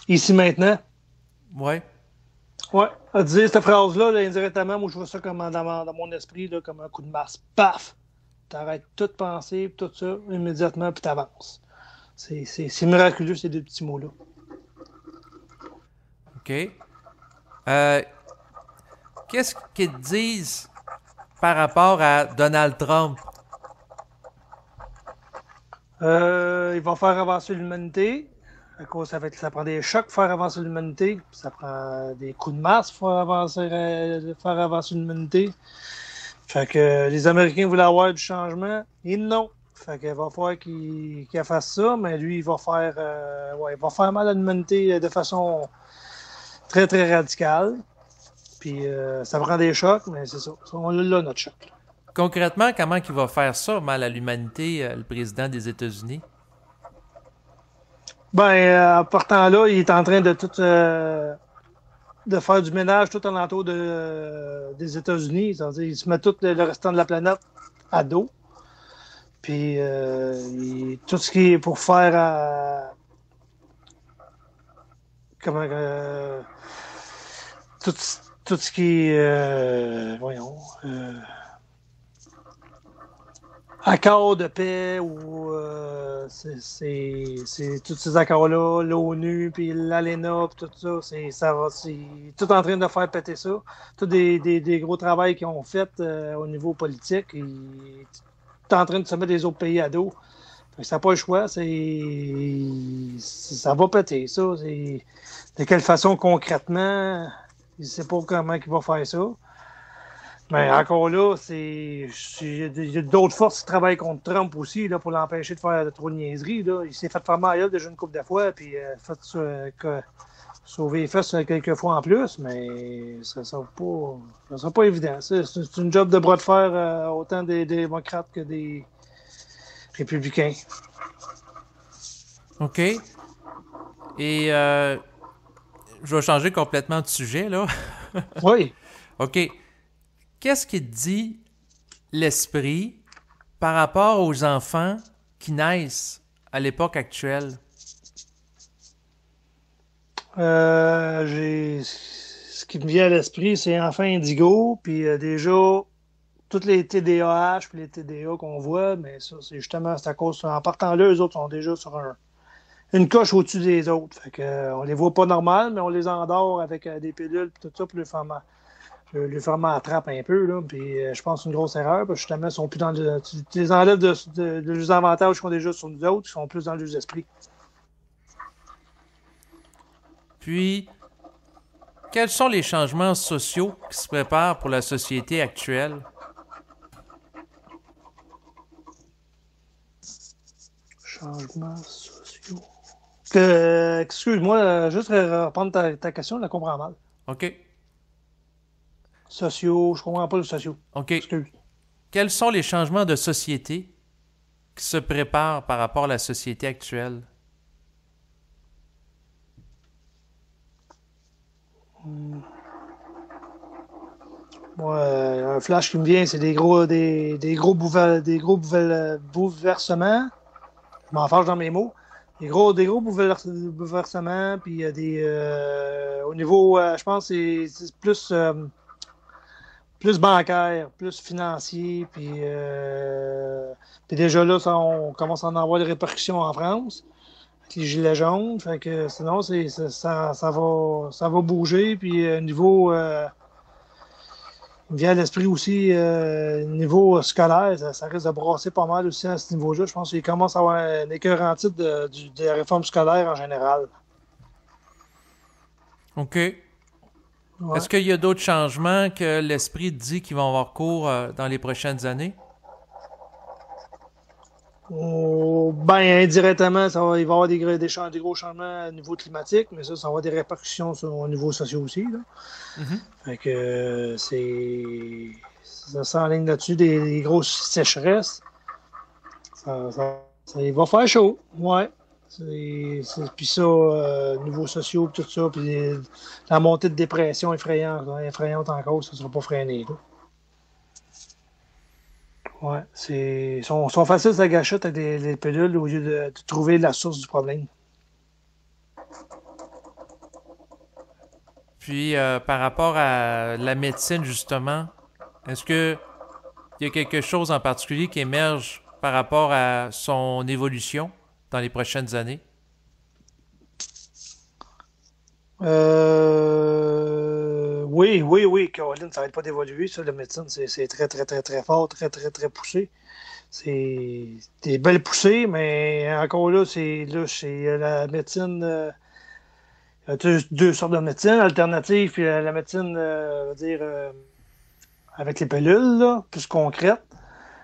Ici maintenant. Ouais. Ouais, à dire cette phrase-là, là, indirectement, moi je vois ça comme dans mon esprit, là, comme un coup de masse. Paf! T'arrêtes toute pensée, tout ça, immédiatement, puis t'avances. C'est miraculeux, ces deux petits mots-là. OK. Qu'est-ce qu'ils te disent par rapport à Donald Trump? Il va faire avancer l'humanité. À cause, ça prend des chocs pour faire avancer l'humanité. Ça prend des coups de masse pour faire avancer l'humanité. Fait que les Américains voulaient avoir du changement. Et non. Fait qu'il va falloir qu'il fasse ça, mais lui, il va faire mal à l'humanité de façon très, très radicale. Puis ça prend des chocs, mais c'est ça. On a là notre choc. Concrètement, comment il va faire ça, mal à l'humanité, le président des États-Unis? Ben, en partant là, il est en train de de faire du ménage tout alentour des États-Unis. C'est-à-dire, il se met tout le restant de la planète à dos. Puis tout ce qui est pour faire tout ce qui est accord de paix ou c'est tous ces accords-là, l'ONU, puis l'ALENA, puis tout ça, c'est tout en train de faire péter ça. Tous des gros travails qu'ils ont fait au niveau politique. Tout en train de se mettre des autres pays à dos. Ça n'a pas le choix. Ça va péter, ça. De quelle façon, concrètement, je ne sais pas comment il va faire ça. Mais encore là, il y a d'autres forces qui travaillent contre Trump aussi là, pour l'empêcher de faire trop de niaiseries. Là. Il s'est fait faire mal déjà une couple de fois, puis sauver les fesses quelques fois en plus, mais ça ne sera pas évident. C'est une job de bras de fer autant des démocrates que des républicains. OK. Et je vais changer complètement de sujet, là. Oui. OK. Qu'est-ce qui te dit l'esprit par rapport aux enfants qui naissent à l'époque actuelle? Ce qui me vient à l'esprit, c'est enfants indigo, puis déjà, toutes les TDAH puis les TDA qu'on voit, mais ça, c'est justement c'est à cause, en partant là, eux autres sont déjà sur une coche au-dessus des autres. Fait que, on les voit pas normal, mais on les endort avec des pilules et tout ça pour les faire mal à trappe un peu, là, puis je pense que c'est une grosse erreur, parce que justement, ils sont plus tu les enlèves de leurs avantages qu'ils ont déjà sur nous autres, ils sont plus dans leurs esprits. Puis, quels sont les changements sociaux qui se préparent pour la société actuelle? Changements sociaux. Excuse-moi, juste reprendre ta question, je la comprends mal. OK. Sociaux, je comprends pas le sociaux. OK. Excuse. Quels sont les changements de société qui se préparent par rapport à la société actuelle? Moi, un flash qui me vient, c'est des gros bouleversements. Je m'en fâche dans mes mots. Des gros bouleversements, puis il y a au niveau, je pense, c'est plus bancaire, plus financier, puis déjà là, on commence à en avoir des répercussions en France, avec les gilets jaunes, fait que sinon, ça va bouger, puis niveau, il me vient à l'esprit aussi, niveau scolaire, ça risque de brasser pas mal aussi à ce niveau-là. Je pense qu'il commence à avoir un écœur en titre de la réforme scolaire en général. OK. Ouais. Est-ce qu'il y a d'autres changements que l'esprit dit qui vont avoir cours dans les prochaines années? Ben, indirectement, il va y avoir des gros changements au niveau climatique, mais ça va avoir des répercussions au niveau social aussi. Là. Mm-hmm. Fait que ça s'enligne là-dessus, des grosses sécheresses. Il va faire chaud, ouais. Puis ça, niveaux sociaux, tout ça, puis la montée de dépression effrayante encore, ça ne sera pas freiné. Là. Ouais, sont faciles à gâcher avec les pilules au lieu de trouver la source du problème. Puis, par rapport à la médecine, justement, est-ce que il y a quelque chose en particulier qui émerge par rapport à son évolution dans les prochaines années? Oui, Caroline, ça n'arrête pas d'évoluer, ça, la médecine, c'est très, très, très, très fort, très, très, très poussé. C'est des belles poussées, mais encore là, c'est la médecine, il y a deux sortes de médecine, alternative, puis la médecine, on va dire, avec les pilules, là, plus concrète.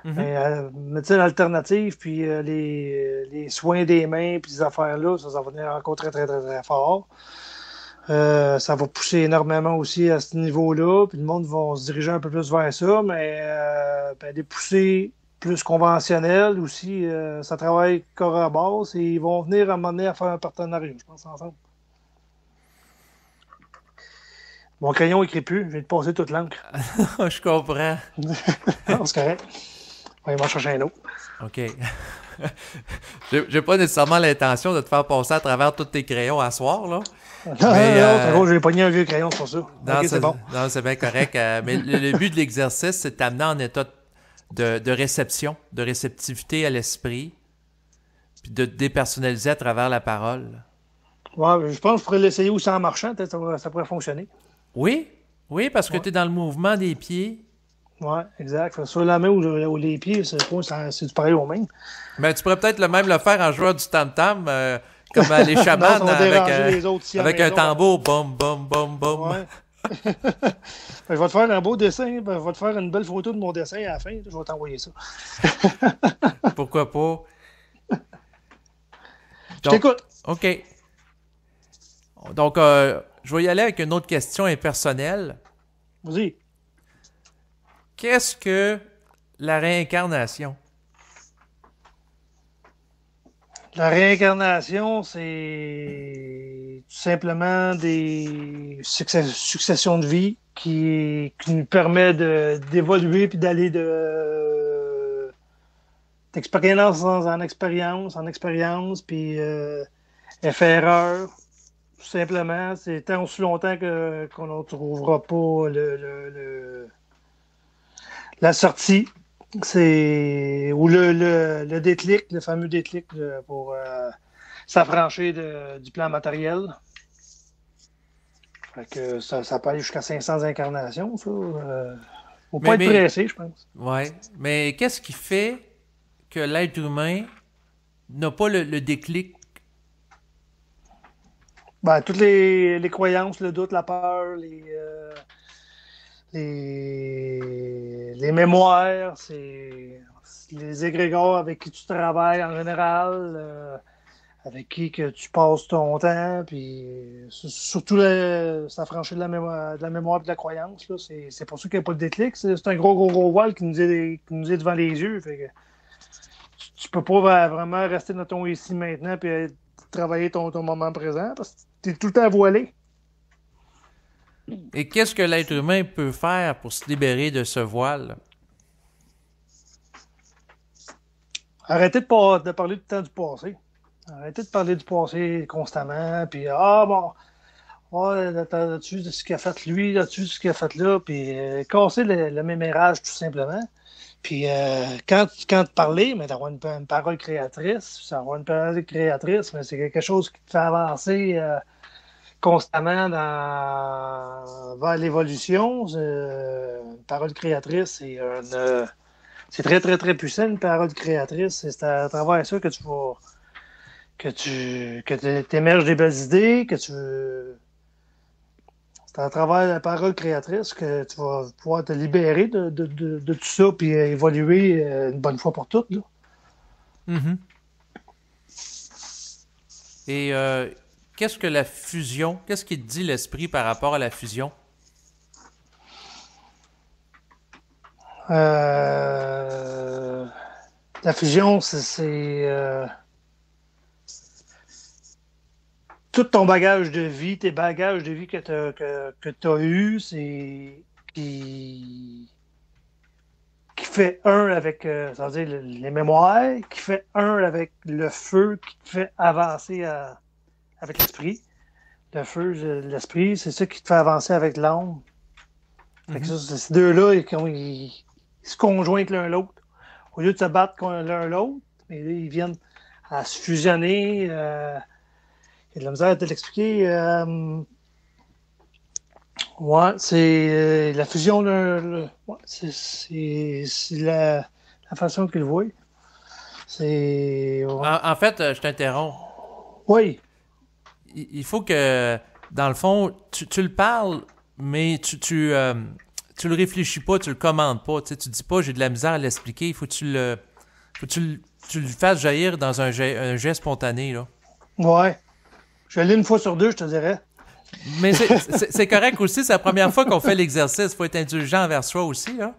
Mhm. Mais médecine alternative, puis les soins des mains, puis ces affaires-là, ça va venir encore très, très, très, très fort. Ça va pousser énormément aussi à ce niveau-là, puis le monde va se diriger un peu plus vers ça, mais des poussées plus conventionnelles aussi, ça travaille corps à base et ils vont venir à un moment donné à faire un partenariat, je pense, ensemble. Mon crayon écrit plus, je viens de passer toute l'encre. Je comprends. Non, c'est correct. On va y chercher un autre. OK. J'ai pas nécessairement l'intention de te faire passer à travers tous tes crayons à soir, là. Non, Mais, c'est bon, j'ai pogné un vieux crayon, c'est pour ça. non, Ok, c'est bon. non, c'est bien correct. Mais le but de l'exercice, c'est de t'amener en état de réception, de réceptivité à l'esprit, puis de te dépersonnaliser à travers la parole. Ouais, je pense que je pourrais l'essayer aussi en marchant, peut-être ça pourrait fonctionner. Oui, oui, parce que Ouais, tu es dans le mouvement des pieds. ouais, exact. Sur la main ou les pieds, c'est du pareil au même. Mais tu pourrais peut-être le même le faire en jouant du tam-tam, comme les Non, chamans ça va déranger les autres ici à la avec un maison. tambour, bum, bum, bum, bum. Ouais. Je vais te faire un beau dessin, je vais te faire une belle photo de mon dessin à la fin, je vais t'envoyer ça. Pourquoi pas? Je Donc, t'écoute. OK. Donc, je vais y aller avec une autre question impersonnelle. Vas-y. Qu'est-ce que la réincarnation? La réincarnation, c'est tout simplement des successions de vie qui nous permet d'évoluer puis d'aller d'expérience en expérience, puis faire erreur. Tout simplement, c'est tant aussi longtemps qu'on ne trouvera pas la sortie. Ou le déclic, le fameux déclic pour s'affranchir du plan matériel. Fait que ça peut aller jusqu'à 500 incarnations, ça. Faut pas être Mais, pressé, je pense. ouais. Mais qu'est-ce qui fait que l'être humain n'a pas le déclic? Ben, toutes les croyances, le doute, la peur, les mémoires, c'est les égrégores avec qui tu travailles en général, avec qui que tu passes ton temps, puis surtout s'affranchir de la mémoire et de la croyance. Là, c'est pour ça qu'il n'y a pas de déclic. C'est un gros, gros, gros voile qui nous est devant les yeux. Fait que tu peux pas vraiment rester dans ton ici maintenant puis travailler ton moment présent parce que tu es tout le temps voilé. Et qu'est-ce que l'être humain peut faire pour se libérer de ce voile? Arrêtez de parler tout le temps du passé. Arrêtez de parler du passé constamment. Puis, bon, ouais, as-tu vu ce qu'il a fait lui, as-tu vu ce qu'il a fait là, puis casser le mémérage tout simplement. Puis quand tu parles, mais d'avoir une parole créatrice, ça avoir une parole créatrice, mais c'est quelque chose qui te fait avancer constamment vers l'évolution. Une parole créatrice, c'est très, très, très puissant, une parole créatrice. C'est à travers ça que tu vas que t'émerges des belles idées, c'est à travers la parole créatrice que tu vas pouvoir te libérer de tout ça puis évoluer une bonne fois pour toutes. Là. Mhm. Et qu'est-ce que la fusion? Qu'est-ce qui te dit l'esprit par rapport à la fusion? La fusion, c'est tout ton bagage de vie, tes bagages de vie que tu as eus, c'est qui fait un avec ça veut dire les mémoires, qui fait un avec le feu, qui te fait avancer avec l'esprit. Le feu, l'esprit, c'est ça qui te fait avancer avec l'âme. Fait que ça, ces deux-là, ils se conjointent l'un l'autre. Au lieu de se battre l'un l'autre, mais là, ils viennent à se fusionner. Il y a de la misère à te l'expliquer. Ouais, c'est la fusion ouais, c'est la façon qu'ils le voient. C'est. Ouais. En fait, je t'interromps. Oui. Il faut que, dans le fond, tu le parles, mais tu le réfléchis pas, tu le commandes pas. Tu dis pas, j'ai de la misère à l'expliquer. Il faut que tu le fasses jaillir dans un jet spontané, là. Ouais. Je l'ai une fois sur deux, je te dirais. Mais c'est correct aussi, c'est la première fois qu'on fait l'exercice. Il faut être indulgent envers soi aussi, là.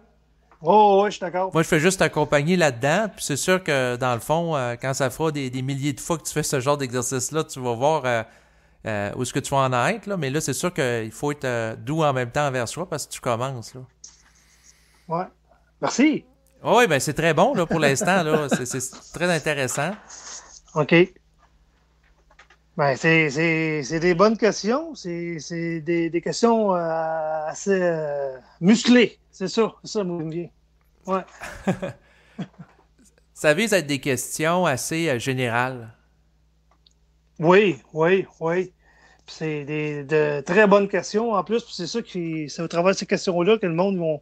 Oh, ouais, je suis d'accord. Moi, je fais juste t'accompagner là-dedans. Puis c'est sûr que, dans le fond, quand ça fera des milliers de fois que tu fais ce genre d'exercice-là, tu vas voir où est-ce que tu vas en être. Là. Mais là, c'est sûr qu'il faut être doux en même temps envers soi parce que tu commences. Là. Ouais. Merci. Oh, oui, ben c'est très bon là, pour l'instant. Là. C'est très intéressant. OK. Ben, c'est des bonnes questions. C'est des questions assez musclées. C'est ça, moi, qui me vient. Ouais. Ça vise à être des questions assez générales. Oui. Puis c'est de très bonnes questions en plus. Puis c'est au travers de ces questions-là que le monde va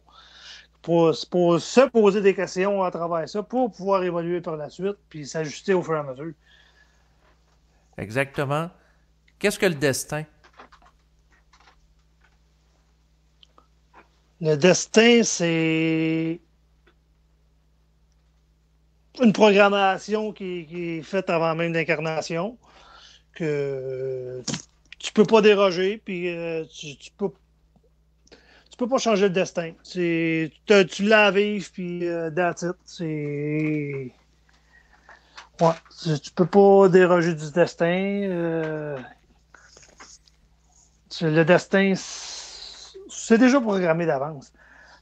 pour se poser des questions à travers ça pour pouvoir évoluer par la suite puis s'ajuster au fur et à mesure. Exactement. Qu'est-ce que le destin? Le destin, c'est une programmation qui est faite avant même l'incarnation, que tu peux pas déroger, puis tu peux pas changer le destin. Tu l'as à vivre, puis that's it. Ouais, tu peux pas déroger du destin. Le destin, c'est déjà programmé d'avance.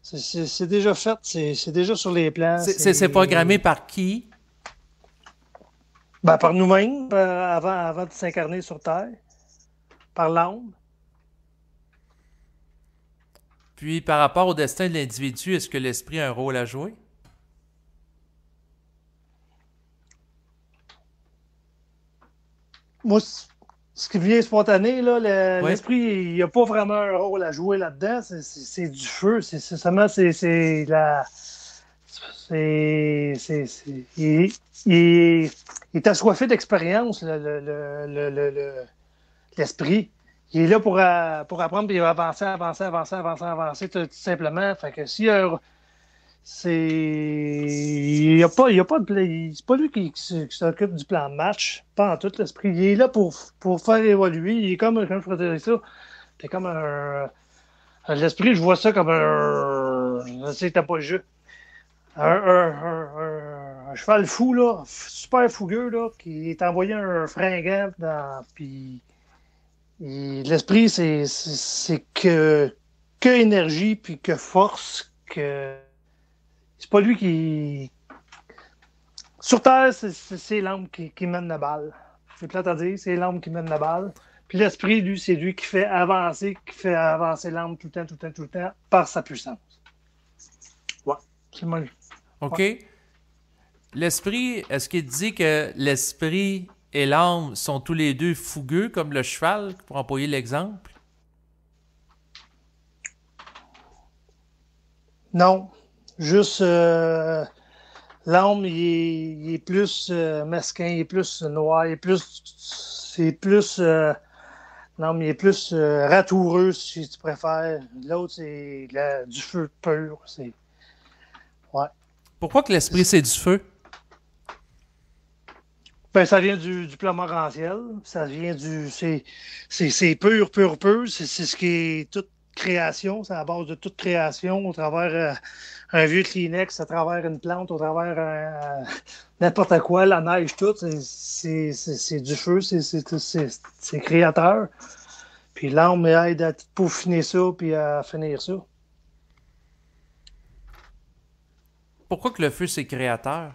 C'est déjà fait, c'est déjà sur les plans. C'est programmé par qui? Ben, par nous-mêmes, avant de s'incarner sur Terre. Par l'âme. Puis, par rapport au destin de l'individu, est-ce que l'esprit a un rôle à jouer? Moi, ce qui vient spontané, là, Oui. l'esprit, il n'y a pas vraiment un rôle à jouer là-dedans. C'est du feu. C'est seulement, c'est la. Il est assoiffé d'expérience, l'esprit. Il est là pour apprendre et il va avancer tout simplement. Fait que s'il y a il y a pas de c'est pas lui qui s'occupe du plan de match, pas en tout l'esprit. Il est là pour faire évoluer. Il est comme je pourrais dire ça. C'est comme l'esprit, je vois ça comme je sais que t'as pas le jeu. Un cheval fou, là, super fougueux, là, qui est envoyé un fringant puis l'esprit, c'est que énergie puis que force que c'est pas lui qui. Sur Terre, c'est l'âme qui mène la balle. C'est plate à dire, c'est l'âme qui mène la balle. Puis l'esprit, lui, c'est lui qui fait avancer l'âme tout le temps, par sa puissance. Ouais, c'est moi. OK. Ouais. L'esprit, est-ce qu'il dit que l'esprit et l'âme sont tous les deux fougueux, comme le cheval, pour employer l'exemple? Non. Juste l'âme, il est plus mesquin, il est plus noir, l'âme, il est plus ratoureux, si tu préfères. L'autre, c'est du feu pur. Ouais. Pourquoi que l'esprit, c'est du feu? Ben, ça vient du plan morantiel. Ça vient c'est pur. C'est ce qui est toute création. C'est à la base de toute création au travers un vieux Kleenex, à travers une plante, au travers n'importe quoi, la neige, tout. c'est du feu, c'est créateur. Puis l'âme aide à peaufiner ça puis à finir ça. Pourquoi que le feu, c'est créateur?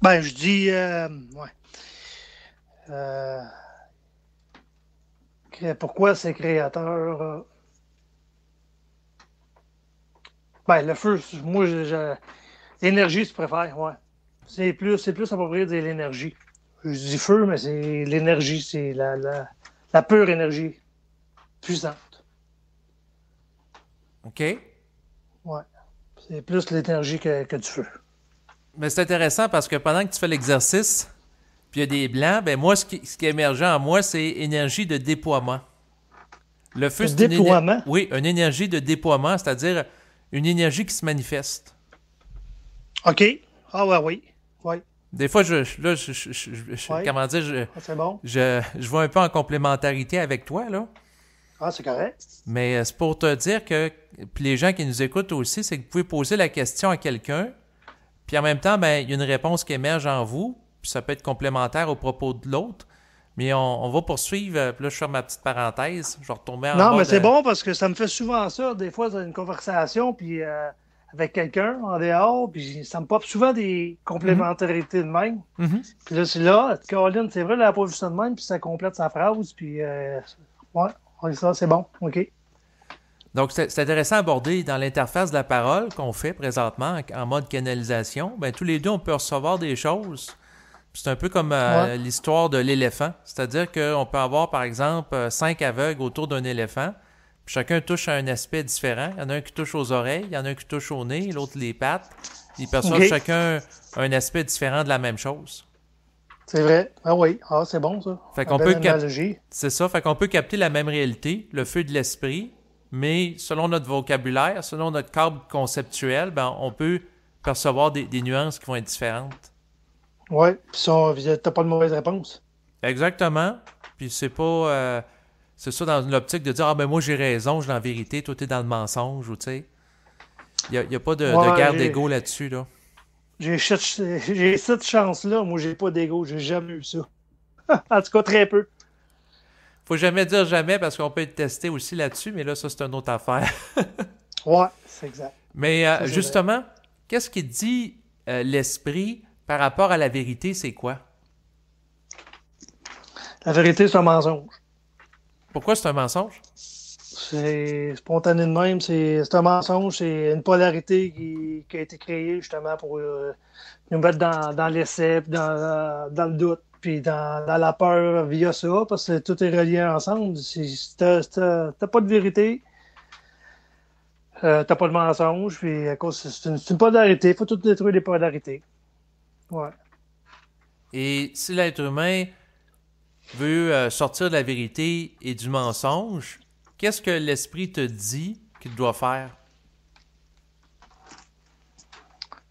Ben, je dis, ouais. Euh, pourquoi c'est créateur? Ben, le feu, moi, l'énergie, je préfère, ouais. C'est plus approprié de dire l'énergie. Je dis feu, mais c'est l'énergie, c'est la pure énergie puissante. OK. Ouais. C'est plus l'énergie que du feu. Mais c'est intéressant parce que pendant que tu fais l'exercice, puis il y a des blancs, ben moi, ce qui émergeait en moi, c'est énergie de déploiement. Le feu, Le c'est déploiement? Oui, une énergie de déploiement, c'est-à-dire une énergie qui se manifeste. OK. Ah ouais, oui. Oui. Des fois, Ouais. comment dire, Ah, c'est bon. je vais un peu en complémentarité avec toi, là. Ah, c'est correct. Mais c'est pour te dire que, puis les gens qui nous écoutent aussi, c'est que vous pouvez poser la question à quelqu'un, puis en même temps, ben, il y a une réponse qui émerge en vous, puis ça peut être complémentaire au propos de l'autre. Mais on va poursuivre, puis là, je fais ma petite parenthèse, je vais retomber en Non, mais mode... c'est bon parce que ça me fait souvent ça. Des fois, dans une conversation, puis avec quelqu'un en dehors, puis ça me pop souvent des complémentarités de même. Mhm. Puis là, c'est là, Caroline, c'est vrai, elle n'a pas vu ça de même, puis ça complète sa phrase, puis ouais, ça, c'est bon, OK. Donc, c'est intéressant à aborder dans l'interface de la parole qu'on fait présentement en mode canalisation. Ben, tous les deux, on peut recevoir des choses. C'est un peu comme Ouais, l'histoire de l'éléphant. C'est-à-dire qu'on peut avoir, par exemple, 5 aveugles autour d'un éléphant. Puis chacun touche à un aspect différent. Il y en a un qui touche aux oreilles, il y en a un qui touche au nez, l'autre les pattes. Ils perçoivent OK. chacun un aspect différent de la même chose. C'est vrai. Ah oui, ah, c'est bon, ça. Fait Une qu'on belle peut analogie. C'est ça, fait qu'on peut capter la même réalité, le feu de l'esprit, mais selon notre vocabulaire, selon notre cadre conceptuel, ben, on peut percevoir des nuances qui vont être différentes. Ouais, puis ça, t'as pas de mauvaise réponse. Exactement. Puis c'est pas... c'est ça dans l'optique de dire « Ah ben moi j'ai raison, j'ai la vérité, toi t'es dans le mensonge » ou tu sais. Il y a pas de Ouais, guerre d'ego là-dessus, là. j'ai cette chance-là. Moi, j'ai pas d'ego. J'ai jamais eu ça. En tout cas, très peu. Faut jamais dire jamais parce qu'on peut être testé aussi là-dessus, mais là ça c'est une autre affaire. Ouais, c'est exact. Mais Ça, c'est vrai. justement, qu'est-ce qui dit l'esprit par rapport à la vérité, c'est quoi? La vérité, c'est un mensonge. Pourquoi c'est un mensonge? C'est spontané de même. C'est un mensonge. C'est une polarité qui a été créée justement pour nous mettre dans l'essai, puis dans le doute, puis dans la peur via ça, parce que tout est relié ensemble. Si t'as pas de vérité, t'as pas de mensonge, puis à cause, c'est une polarité. Il faut tout détruire les polarités. Ouais. Et si l'être humain veut sortir de la vérité et du mensonge, qu'est-ce que l'esprit te dit qu'il doit faire?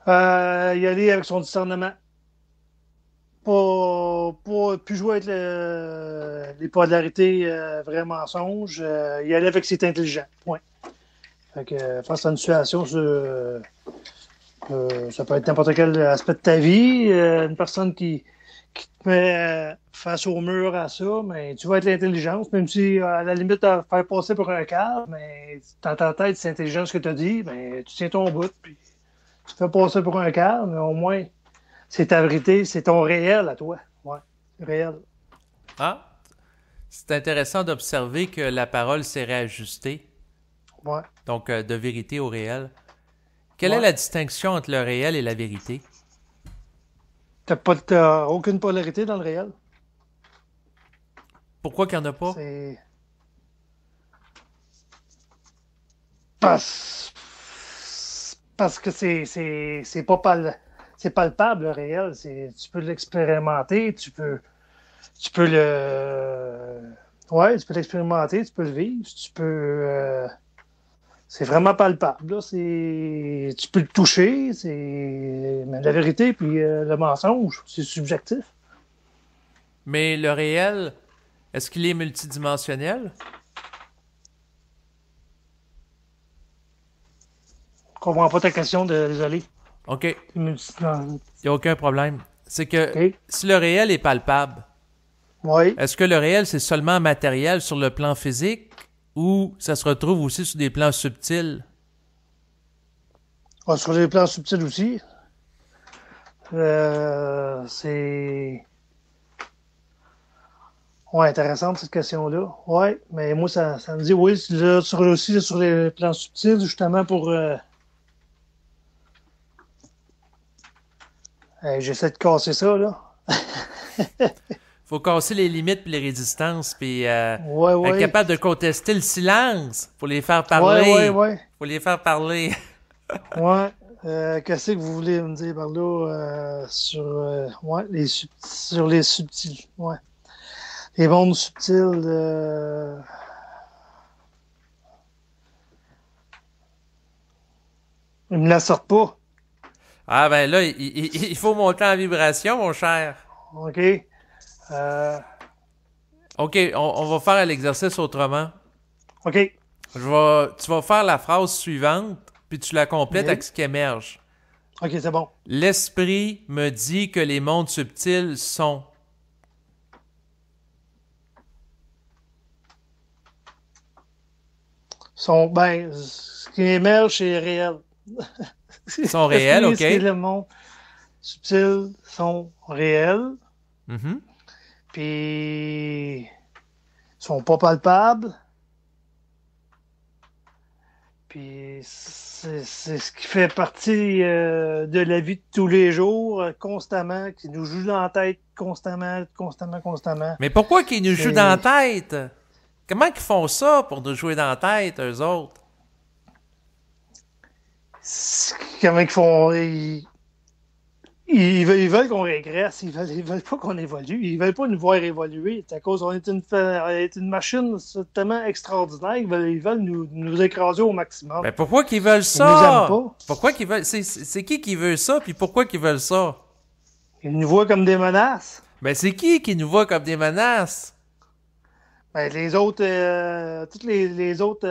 Y aller avec son discernement. Pas plus jouer avec les polarités vrais mensonges. Y aller avec ses intelligent. Point. Fait que face à une situation, ça peut être n'importe quel aspect de ta vie. Une personne qui te met face au mur à ça, mais tu vas être l'intelligence, même si à la limite, à faire passer pour un cadre, mais dans ta tête, c'est intelligent ce que tu as dit, mais tu tiens ton bout, puis tu te fais passer pour un cadre, mais au moins, c'est ta vérité, c'est ton réel à toi. Ouais, c'est réel. Ah, c'est intéressant d'observer que la parole s'est réajustée, Ouais, donc de vérité au réel. Quelle est ouais. la distinction entre le réel et la vérité? T'as aucune polarité dans le réel. Pourquoi qu'il n'y en a pas? C'est parce, parce que c'est pas c'est palpable le réel. Tu peux l'expérimenter, tu peux ouais, tu peux l'expérimenter, tu peux le vivre, c'est vraiment palpable. Là. Tu peux le toucher, mais la vérité puis le mensonge, c'est subjectif. Mais le réel, est-ce qu'il est multidimensionnel? Je comprends pas ta question, désolé. OK, il Non, n'y a aucun problème. c'est que OK? si le réel est palpable, Oui. est-ce que le réel, c'est seulement matériel sur le plan physique ou ça se retrouve aussi sur des plans subtils? Ah, sur les plans subtils aussi. C'est. Ouais, intéressante cette question-là. Ouais, mais moi, ça me dit oui, là, aussi sur les plans subtils, justement pour. J'essaie de casser ça, là. Faut casser les limites puis les résistances, puis Ouais, être ouais. capable de contester le silence. Faut les faire Ouais, ouais, parler. ouais. Faut les faire parler. Ouais. Qu'est-ce que vous voulez me dire par là sur, ouais, sur les subtils? Ouais. Les mondes subtils. Ils me la sortent pas. Ah ben là, il faut monter en vibration, mon cher. OK. Euh, OK, on va faire l'exercice autrement. OK. Tu vas faire la phrase suivante, puis tu la complètes avec OK, ce qui émerge. OK, c'est bon. L'esprit me dit que les mondes subtils sont. Ben, ce qui émerge, c'est réel. Sont réels, OK? Ce qui est le monde subtil sont réels, Mhm. puis sont pas palpables. Puis c'est ce qui fait partie de la vie de tous les jours, constamment, qui nous joue dans la tête constamment, constamment, constamment. Mais pourquoi qu'ils nous jouent dans la C'est tête? Comment qu'ils font ça pour nous jouer dans la tête, eux autres? comment ils font. Ils veulent qu'on régresse, ils veulent pas qu'on évolue, ils veulent pas nous voir évoluer. C'est à cause qu'on est une machine tellement extraordinaire, ils veulent nous écraser au maximum. Ben pourquoi qu'ils veulent Ils nous aiment ça? pas. Pourquoi qu'ils veulent. C'est qui veut ça, puis pourquoi qu'ils veulent ça? Ils nous voient comme des menaces. Ben c'est qui nous voit comme des menaces? Ben, les autres, toutes les autres,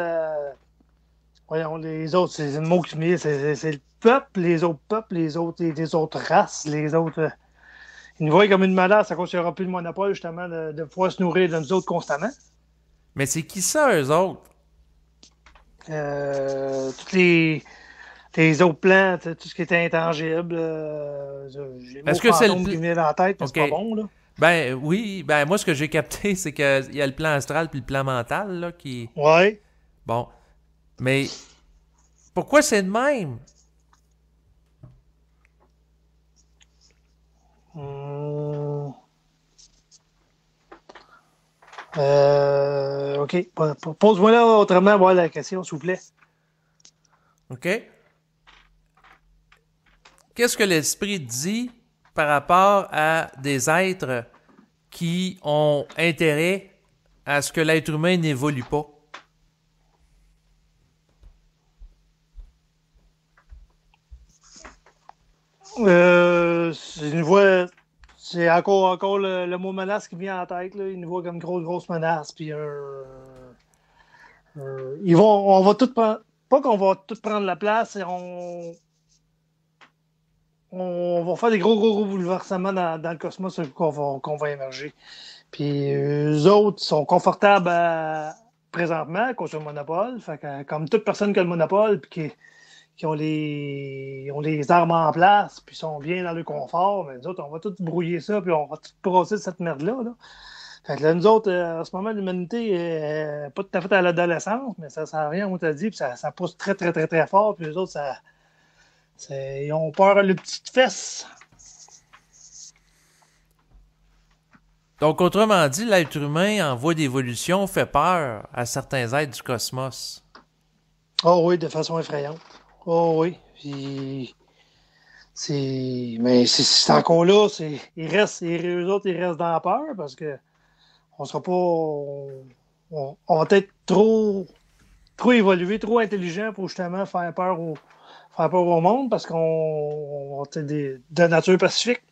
voyons, les autres, c'est le mot qui me vient, c'est le peuple, les autres races, les autres. Ils nous voient comme une menace à cause qu'il n'y aura plus de monopole, justement, de pouvoir se nourrir de nous autres constamment. Mais c'est qui ça, eux autres? Toutes les autres plans, tout ce qui était intangible, j'ai le mot Est-ce que c'est le fantôme qui plan. me vient dans la tête, mais OK. c'est pas bon, là. Ben oui, ben moi ce que j'ai capté, c'est qu'il y a le plan astral puis le plan mental, là, qui. Ouais. Bon. Mais pourquoi c'est de même? Hum, OK. Pose-moi là autrement, voilà la question, s'il vous plaît. OK? Qu'est-ce que l'esprit dit par rapport à des êtres qui ont intérêt à ce que l'être humain n'évolue pas? C'est une voix. C'est encore le mot menace qui vient en tête. Là. Une voix comme grosse menace. Puis on va tout prendre. Pas qu'on va tout prendre la place, on va faire des gros bouleversements dans le cosmos qu'on va émerger. Puis eux autres sont confortables présentement à cause du monopole. Fait que, comme toute personne qui a le monopole, puis qui ont les armes en place, puis sont bien dans le confort, mais nous autres, on va tout brouiller ça, puis on va tout brosser cette merde-là. Là. Fait que là, nous autres, en ce moment, l'humanité est pas tout à fait à l'adolescence, mais ça sert à rien, on t'a dit, puis ça pousse très, très, très, très fort, puis les autres, ils ont peur à le petite fesse. Donc, autrement dit, l'être humain en voie d'évolution fait peur à certains êtres du cosmos. Oh oui, de façon effrayante. Oh oui. Puis, mais c'est encore là, eux autres, ils restent dans la peur parce que on sera pas. On va être trop évolué, trop intelligent pour justement faire peur au monde parce qu'on va être de nature pacifique.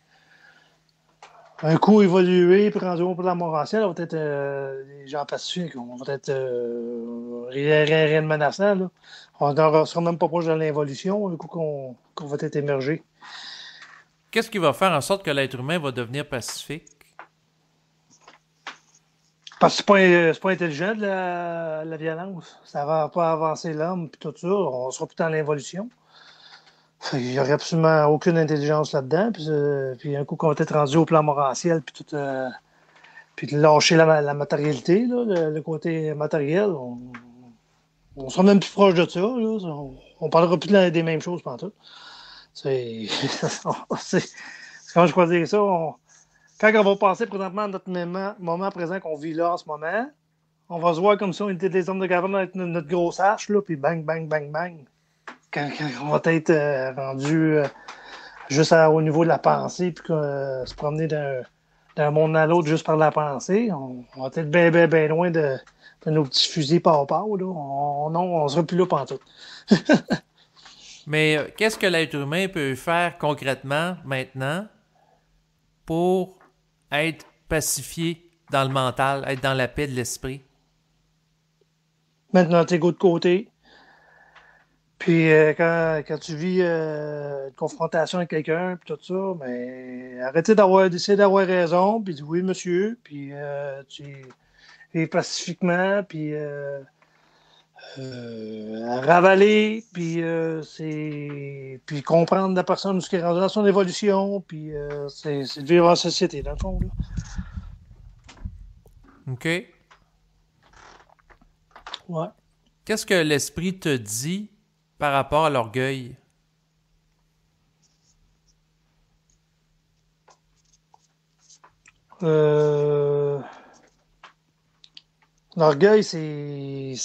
Un coup évolué, puis rendu au plan morantiel, on va être des gens pacifiques. On va être rien de menaçant. Là. On ne sera même pas proche de l'involution, un coup qu'on va être émergé. Qu'est-ce qui va faire en sorte que l'être humain va devenir pacifique? Parce que c'est pas intelligent de la violence. Ça va pas avancer l'homme puis tout ça. On sera plus dans l'évolution. Il n'y aurait absolument aucune intelligence là-dedans. Puis un coup qu'on va être rendu au plan morantiel puis tout, puis de lâcher la matérialité, là, le côté matériel, on sera même plus proche de ça. Là. On parlera plus des mêmes choses pendant tout. C'est comment je pourrais dire ça? Quand on va passer présentement à notre moment présent qu'on vit là en ce moment, on va se voir comme si on était des hommes de caverne avec notre grosse hache, là, puis bang, bang, bang, bang. Quand on va être rendu juste au niveau de la pensée, puis se promener d'un monde à l'autre juste par la pensée, on va être bien, bien, bien loin de nos petits fusils pau-pau, là. On sera plus là pantoute. Mais qu'est-ce que l'être humain peut faire concrètement maintenant pour être pacifié dans le mental, être dans la paix de l'esprit? Mettre notre égo de côté. Puis quand tu vis une confrontation avec quelqu'un, puis tout ça, mais arrêtez d'essayer d'avoir raison, puis oui, monsieur, puis tu es pacifiquement, puis ravaler, puis puis comprendre la personne ce qui est rendu dans son évolution, puis c'est de vivre en société, dans le fond. Là. OK. Ouais. Qu'est-ce que l'esprit te dit par rapport à l'orgueil? L'orgueil, c'est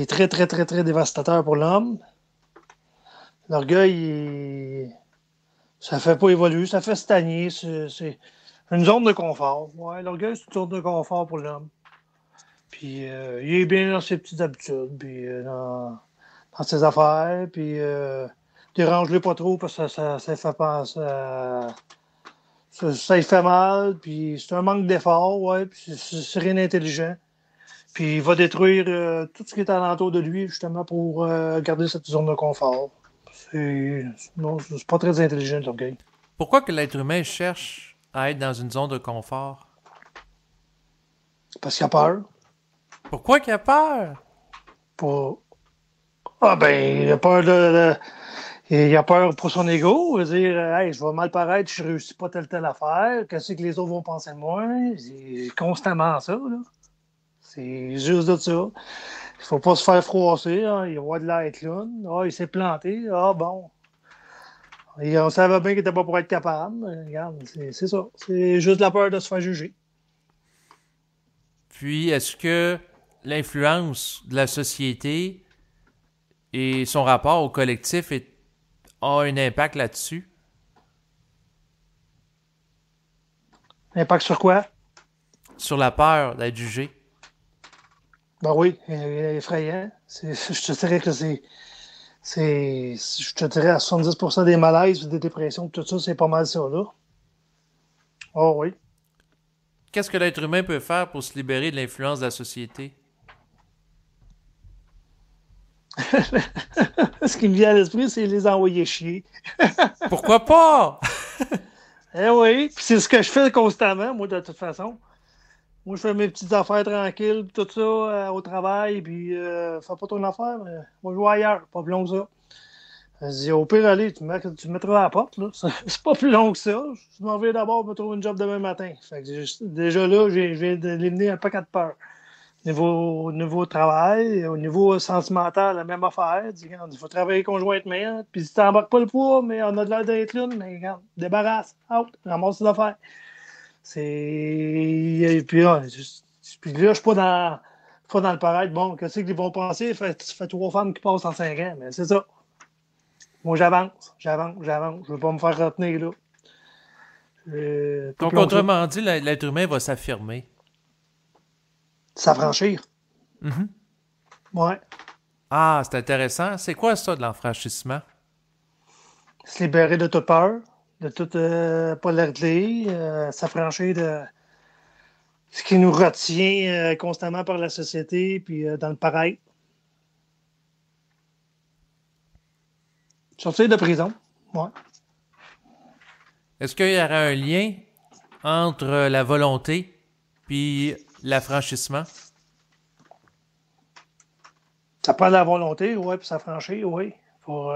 très, très, très, très dévastateur pour l'homme. L'orgueil, ça fait pas évoluer, ça fait stagner. C'est une zone de confort. Ouais, l'orgueil, c'est une zone de confort pour l'homme. Puis il est bien dans ses petites habitudes, puis dans ses affaires, puis dérange-le pas trop parce que ça fait penser ça lui fait mal, puis c'est un manque d'effort, ouais, puis c'est rien d'intelligent. Puis il va détruire tout ce qui est alentour de lui, justement, pour garder cette zone de confort. Non, c'est pas très intelligent, l'orgueil. Pourquoi que l'être humain cherche à être dans une zone de confort? Parce qu'il a peur. Pourquoi qu'il a peur? Pour... Ah ben, il a peur il a peur pour son ego. Il va dire, hey, je vais mal paraître, je réussis pas telle affaire. Qu'est-ce que les autres vont penser de moi? C'est constamment ça, là. C'est juste de ça. Il faut pas se faire froisser. Hein. Il va de l'air clown. Ah, il s'est planté. Ah, bon. Et on savait bien qu'il n'était pas pour être capable. Regarde, c'est ça. C'est juste la peur de se faire juger. Puis, est-ce que l'influence de la société et son rapport au collectif a un impact là-dessus? Impact sur quoi? Sur la peur d'être jugé? Ben oui, effrayant. Je te dirais que je te dirais à 70% des malaises, des dépressions, tout ça, c'est pas mal ça, là. Oh oui. Qu'est-ce que l'être humain peut faire pour se libérer de l'influence de la société? Ce qui me vient à l'esprit, c'est les envoyer chier. Pourquoi pas? Eh oui, puis c'est ce que je fais constamment, moi, de toute façon. Moi, je fais mes petites affaires tranquilles, pis tout ça, au travail, puis fais pas ton affaire, mais moi, je vais ailleurs, pas plus long que ça. Je dis, au pire, allez, tu me mettras à la porte, là. C'est pas plus long que ça. Je m'en vais d'abord me trouver une job demain matin. Fait que déjà là, je viens d'éliminer un paquet de peur. Au niveau travail, au niveau sentimental, la même affaire. Il faut travailler conjointement. Hein. Puis si t'embarques pas le poids, mais on a de l'air d'être là, mais regarde, débarrasse, out, ramasse tes affaires. Puis là, je suis pas dans le paraître. Bon, qu'est-ce qu'ils vont penser? Ça fait 3 femmes qui passent en 5 ans, mais c'est ça. Moi, j'avance. Je veux pas me faire retenir, là. Donc, autrement dit, l'être humain va s'affirmer. S'affranchir. Mm-hmm. Ouais. Ah, c'est intéressant. C'est quoi ça de l'enfranchissement? Se libérer de toute peur, de toute polarité, s'affranchir de ce qui nous retient constamment par la société, puis dans le paraître. Sortir de prison. Ouais. Est-ce qu'il y aurait un lien entre la volonté puis l'affranchissement? Ça prend de la volonté, oui, puis s'affranchir, oui. Pour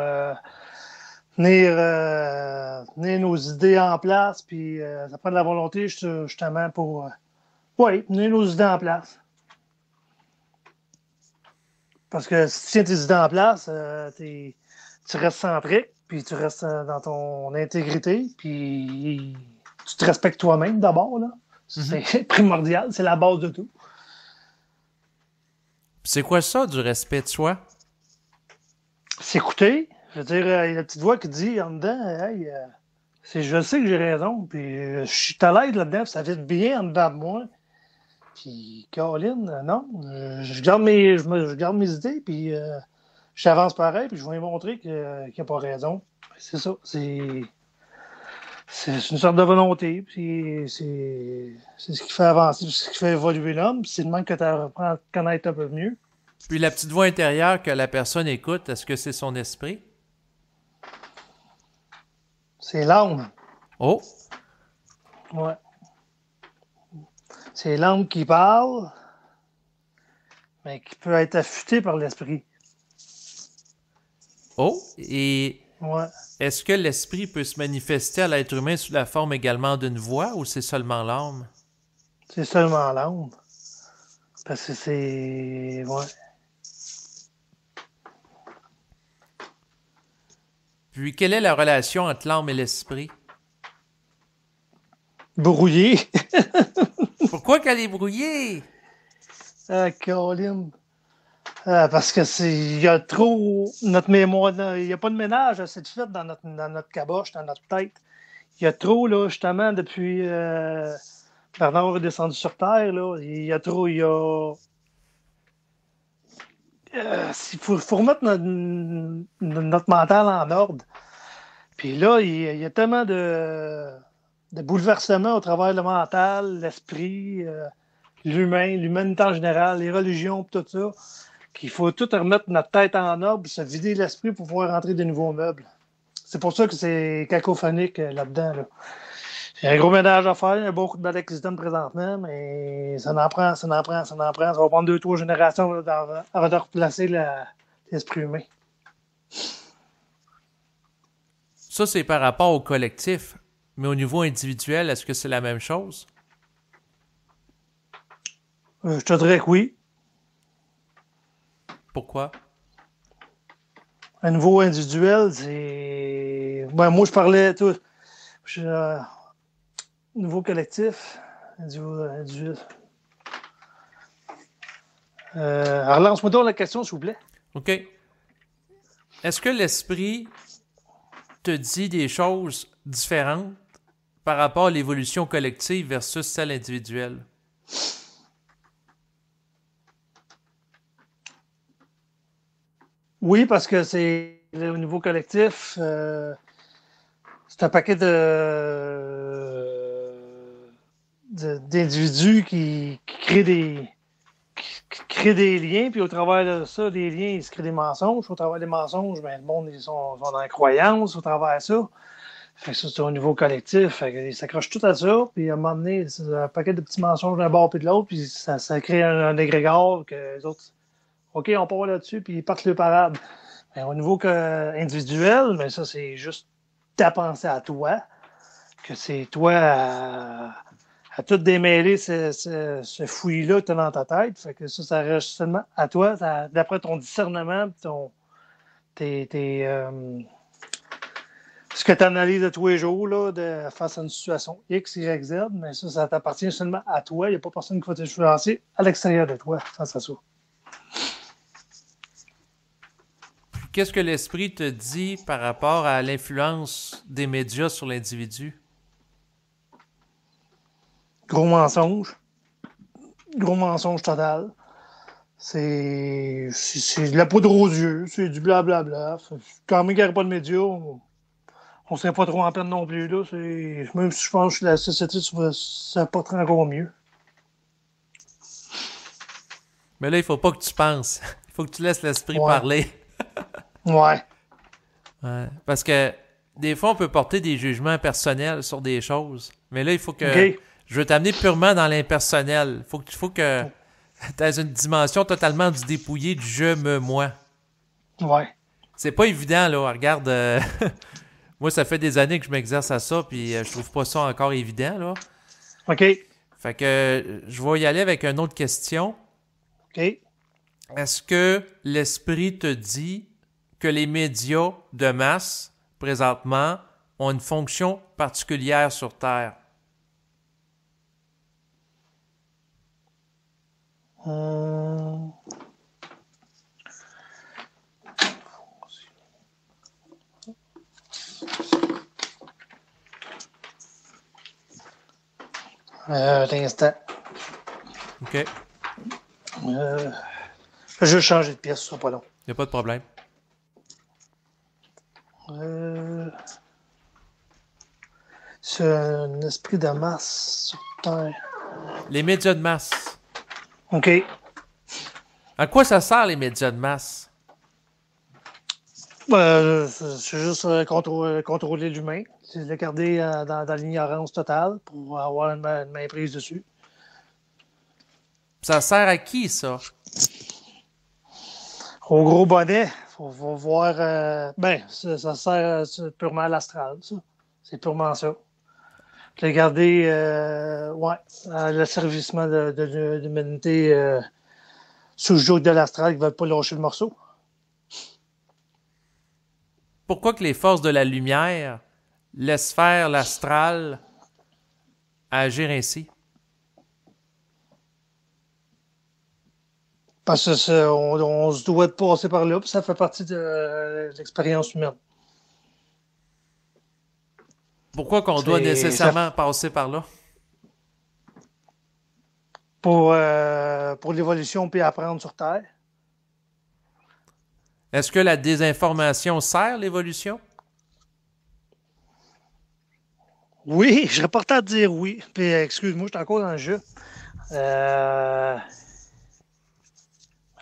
tenir nos idées en place, puis ça prend de la volonté justement pour oui, tenir nos idées en place. Parce que si tu tiens tes idées en place, tu restes centrique, puis tu restes dans ton intégrité, puis tu te respectes toi-même d'abord, là. C'est primordial, c'est la base de tout. C'est quoi ça, du respect de soi? S'écouter, je veux dire, il y a la petite voix qui dit en dedans, hey, je sais que j'ai raison, puis je suis à l'aide là-dedans, puis ça fait bien en dedans de moi. Puis, Caroline, non, je garde mes idées, puis j'avance pareil, puis je vais lui montrer qu'il n'a pas raison. C'est ça, c'est une sorte de volonté, puis c'est ce qui fait avancer, ce qui fait évoluer l'homme, puis c'est le même que tu apprends à te connaître un peu mieux. Puis la petite voix intérieure que la personne écoute, est-ce que c'est son esprit? C'est l'âme. Oh! Ouais. C'est l'âme qui parle, mais qui peut être affûtée par l'esprit. Oh! Et ouais. Est-ce que l'esprit peut se manifester à l'être humain sous la forme également d'une voix ou c'est seulement l'âme? C'est seulement l'âme. Parce que c'est... Ouais. Puis, quelle est la relation entre l'âme et l'esprit? Brouillé. Pourquoi qu'elle est brouillée? Ah, Caroline. Parce que il y a trop notre mémoire, il n'y a pas de ménage assez de fait dans notre caboche, dans notre tête. Il y a trop, là, justement, depuis Bernard est descendu sur Terre, là, il y a trop, il faut remettre notre mental en ordre. Puis là, il y a tellement de bouleversements au travers le mental, l'esprit, l'humanité en général, les religions, tout ça, qu'il faut tout remettre notre tête en ordre, se vider l'esprit pour pouvoir rentrer de nouveaux meubles. C'est pour ça que c'est cacophonique là-dedans. Là. Il y a un gros ménage à faire, il y a beaucoup de balais qui se donnent présentement, mais ça en prend. Ça va prendre 2-3 générations là, avant de replacer l'esprit humain. Ça, c'est par rapport au collectif. Mais au niveau individuel, est-ce que c'est la même chose? Je te dirais que oui. Pourquoi? À niveau individuel, c'est... Ben, moi, je parlais... Niveau collectif, individuel. Relance-moi donc la question, s'il vous plaît. OK. Est-ce que l'esprit te dit des choses différentes par rapport à l'évolution collective versus celle individuelle? Oui, parce que c'est au niveau collectif, c'est un paquet d'individus qui créent des liens, puis au travers de ça, des liens, ils se créent des mensonges. Au travers des mensonges, ben, le monde, ils sont dans la croyance au travers de ça. Fait que ça, c'est au niveau collectif. Fait qu'ils s'accrochent tout à ça, puis à un moment donné, c'est un paquet de petits mensonges d'un bord puis de l'autre, puis ça crée un égrégore que les autres, OK, on part là-dessus, puis ils partent le parade. Mais au niveau individuel, mais ça, c'est juste ta pensée à toi, que c'est toi à tout démêler ce fouillis-là que tu as dans ta tête. Fait que ça reste seulement à toi, d'après ton discernement, ce que tu analyses de tous les jours là, face à une situation X, Y, Z, mais ça t'appartient seulement à toi. Il n'y a pas personne qui va t'influencer à l'extérieur de toi face à ça. Qu'est-ce que l'esprit te dit par rapport à l'influence des médias sur l'individu? Gros mensonge. Gros mensonge total. C'est de la poudre aux yeux. C'est du blablabla. Quand même qu'il n'y aurait pas de médias, on ne serait pas trop en peine non plus. Là. Même si je pense que la société ça porterait encore mieux. Mais là, il faut pas que tu penses. Il faut que tu laisses l'esprit parler. Ouais. Ouais. Parce que des fois, on peut porter des jugements personnels sur des choses. Mais là, il faut que... OK. Je veux t'amener purement dans l'impersonnel. Faut que tu aies une dimension totalement du dépouillé du je, me, moi. Ouais. C'est pas évident, là. Regarde, moi, ça fait des années que je m'exerce à ça, puis je trouve pas ça encore évident, là. OK. Fait que je vais y aller avec une autre question. OK. Est-ce que l'esprit te dit que les médias de masse, présentement, ont une fonction particulière sur Terre? Hum, un instant. OK. Je vais juste changer de pièce, ce sera pas long. Il n'y a pas de problème. C'est un esprit de masse sur Terre. Les médias de masse. OK. À quoi ça sert, les médias de masse? C'est juste contrôler l'humain. C'est le garder dans l'ignorance totale pour avoir une main prise dessus. Ça sert à qui, ça? Au gros bonnet, faut voir. Ça sert purement à l'astral, ça. C'est purement ça. Le garder, à l'asservissement de l'humanité sous le joug de l'astral qui ne veulent pas lâcher le morceau. Pourquoi que les forces de la lumière laissent faire l'astral agir ainsi? Parce que on se doit de passer par là, puis ça fait partie de l'expérience humaine. Pourquoi qu'on doit nécessairement passer par là? Pour l'évolution puis apprendre sur Terre. Est-ce que la désinformation sert l'évolution? Oui, je serais porté à dire oui. Puis excuse-moi, je suis encore dans le jeu. La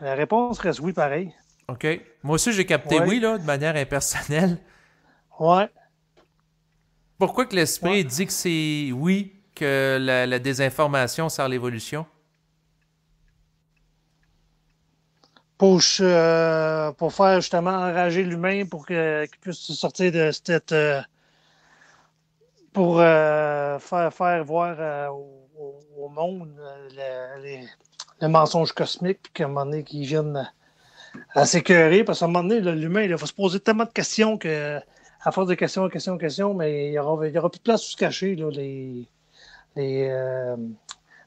réponse reste oui, pareil. OK. Moi aussi, j'ai capté Ouais. oui, là, de manière impersonnelle. Ouais. Pourquoi que l'esprit Ouais. dit que c'est oui, que la désinformation sert l'évolution? Pour faire justement enrager l'humain pour qu'il puisse sortir de cette. Pour faire voir au monde le mensonge cosmique, puis qu'à un moment donné, qu'ils viennent à s'écœurer. Parce qu'à un moment donné, l'humain, il faut se poser tellement de questions que, à force de questions, mais il n'y aura plus de place où se cacher, là,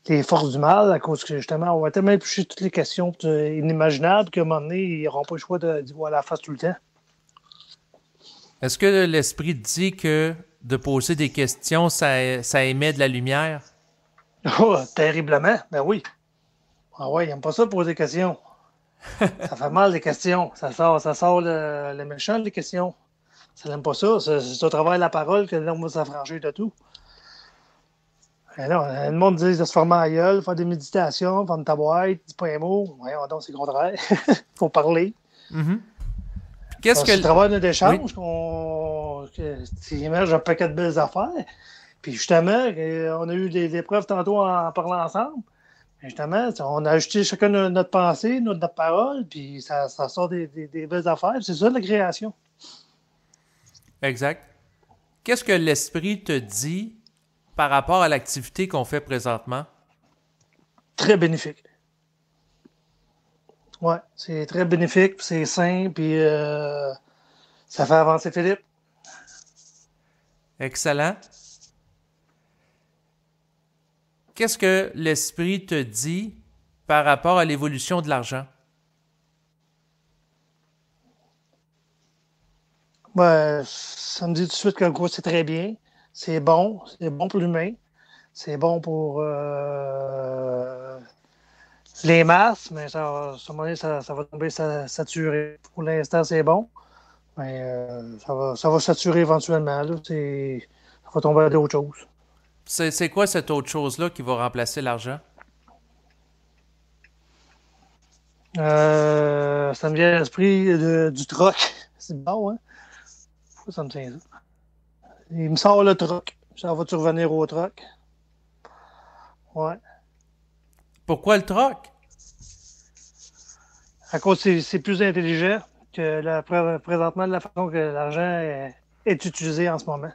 les forces du mal, à cause que justement, on va tellement éplucher toutes les questions inimaginables qu'à un moment donné, ils n'auront pas le choix d'y voir la face tout le temps. Est-ce que l'esprit dit que de poser des questions, ça émet de la lumière? Oh, terriblement, ben oui. Ah ouais, il n'aime pas ça poser des questions. Ça fait mal les questions. Ça sort le méchant, les questions. Ça n'aime pas ça. C'est au travers de la parole que l'homme va s'affranchir de tout. Et non, le monde dit de se former à la gueule, faire des méditations, faire une taboite, dis pas un mot. Voyons donc, c'est le contraire. Faut parler. Mm-hmm. Qu'est-ce que... C'est le travail d'un échange Oui. qu'il émerge un paquet de belles affaires. Puis justement, on a eu des épreuves tantôt en parlant ensemble. Justement, on a ajouté chacun notre pensée, notre parole, puis ça sort des belles affaires. C'est ça la création. Exact. Qu'est-ce que l'esprit te dit par rapport à l'activité qu'on fait présentement? Très bénéfique. Ouais, c'est très bénéfique, puis c'est sain, puis ça fait avancer Philippe. Excellent. Qu'est-ce que l'esprit te dit par rapport à l'évolution de l'argent? Ouais, ça me dit tout de suite que quoi, c'est très bien. C'est bon pour l'humain. C'est bon pour les masses, mais à un moment donné, ça va tomber saturé. Pour l'instant, c'est bon, mais ça va saturer éventuellement. Là, ça va tomber à d'autres choses. C'est quoi cette autre chose-là qui va remplacer l'argent? Ça me vient à l'esprit du troc. C'est bon, hein? Pourquoi ça me tient ça? Il me sort le truck. Ça va-tu revenir au truck? Ouais. Pourquoi le troc? À cause c'est plus intelligent que présentement de la façon que l'argent est utilisé en ce moment.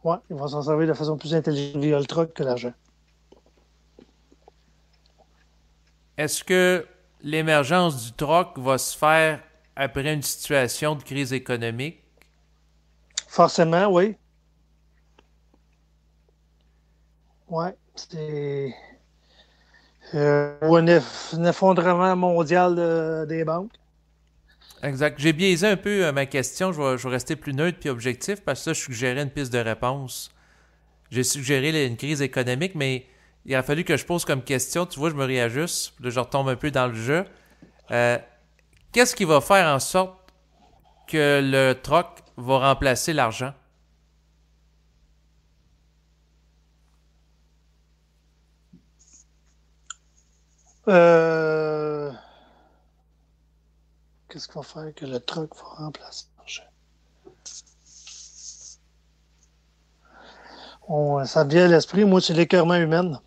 Ouais, ils vont s'en servir de façon plus intelligente via le truck que l'argent. Est-ce que l'émergence du troc va se faire après une situation de crise économique? Forcément, oui. Ouais, c'est ou un effondrement mondial des banques. Exact. J'ai biaisé un peu ma question. Je vais rester plus neutre puis objectif parce que ça, je suggérais une piste de réponse. J'ai suggéré une crise économique, mais il a fallu que je pose comme question. Tu vois, je me réajuste. Là, je retombe un peu dans le jeu. Euh, Qu'est-ce qui va faire en sorte que le troc va remplacer l'argent? Euh, Qu'est-ce qu'il va faire que le truck va remplacer l'argent? Ça me vient à l'esprit, moi, c'est l'écœurement humain.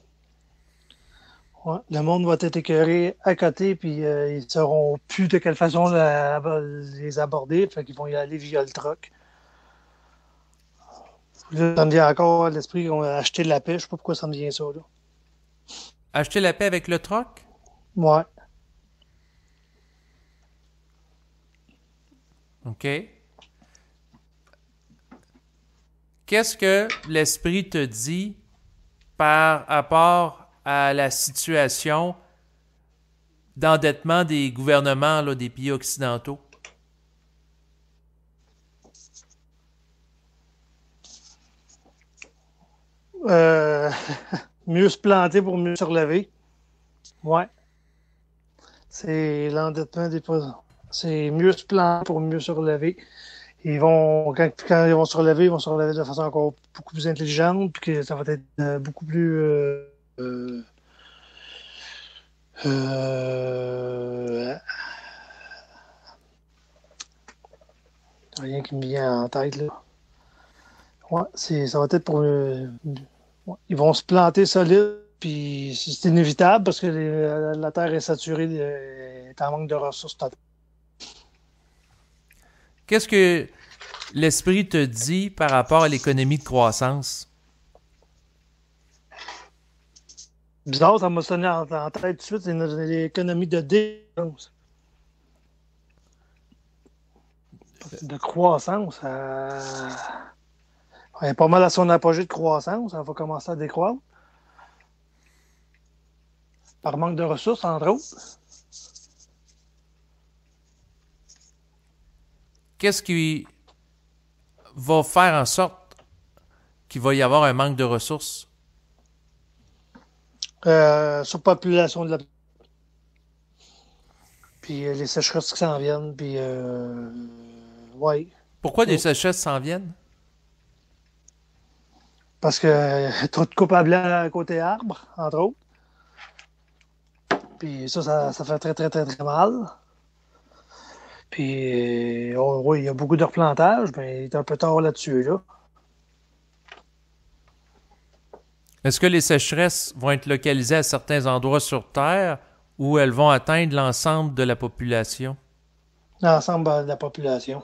Ouais, le monde va être écœuré à côté, puis ils ne sauront plus de quelle façon les aborder, fait qu'ils vont y aller via le truck. Là, ça me vient encore à l'esprit qu'on a acheté de la paix, je sais pas pourquoi ça me vient ça, là. Acheter la paix avec le troc? Ouais. OK. Qu'est-ce que l'esprit te dit par rapport à la situation d'endettement des gouvernements là, des pays occidentaux? Euh, Mieux se planter pour mieux se relever. Ouais. C'est l'endettement des pas. C'est mieux se planter pour mieux se relever. Quand ils vont se relever, ils vont se relever de façon encore beaucoup plus intelligente, puis que ça va être beaucoup plus euh, euh, rien qui me vient en tête là. Ouais, ça va être pour ouais. Ils vont se planter solide, puis c'est inévitable parce que la Terre est saturée, est en manque de ressources totales. Qu'est-ce que l'esprit te dit par rapport à l'économie de croissance? Bizarre, ça m'a sonné en tête tout de suite, c'est l'économie de défense. De croissance. Elle est pas mal à son apogée de croissance. Elle va commencer à décroître. Par manque de ressources, entre autres. Qu'est-ce qui va faire en sorte qu'il va y avoir un manque de ressources? Surpopulation de la. Puis les sécheresses qui s'en viennent. Puis, ouais. Pourquoi des Oh. sécheresses s'en viennent? Parce que trop de coupes à blanc à côté arbre, entre autres. Puis ça fait très, très, très, très mal. Puis, oh, oui, il y a beaucoup de replantage, mais il est un peu tard là-dessus, là. Est-ce que les sécheresses vont être localisées à certains endroits sur Terre ou elles vont atteindre l'ensemble de la population? L'ensemble de la population.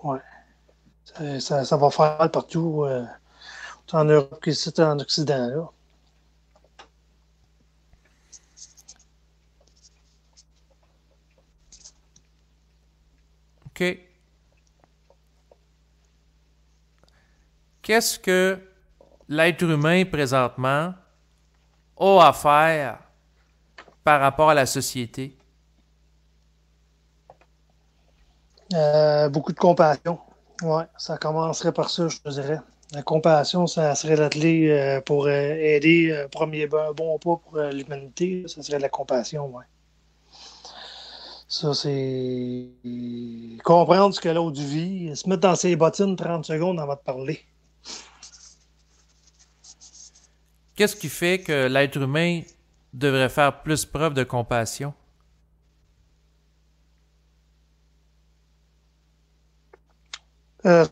Ouais. Ça va faire mal partout, en Europe qu'ici en Occident, là. OK. Qu'est-ce que l'être humain présentement a à faire par rapport à la société? Beaucoup de compassion. Ouais, ça commencerait par ça, je te dirais. La compassion, ça serait la clé pour aider, premier bon pas pour l'humanité, ça serait la compassion, ouais. Ça, c'est comprendre ce que l'autre vit, se mettre dans ses bottines 30 secondes avant de parler. Qu'est-ce qui fait que l'être humain devrait faire plus preuve de compassion? Euh,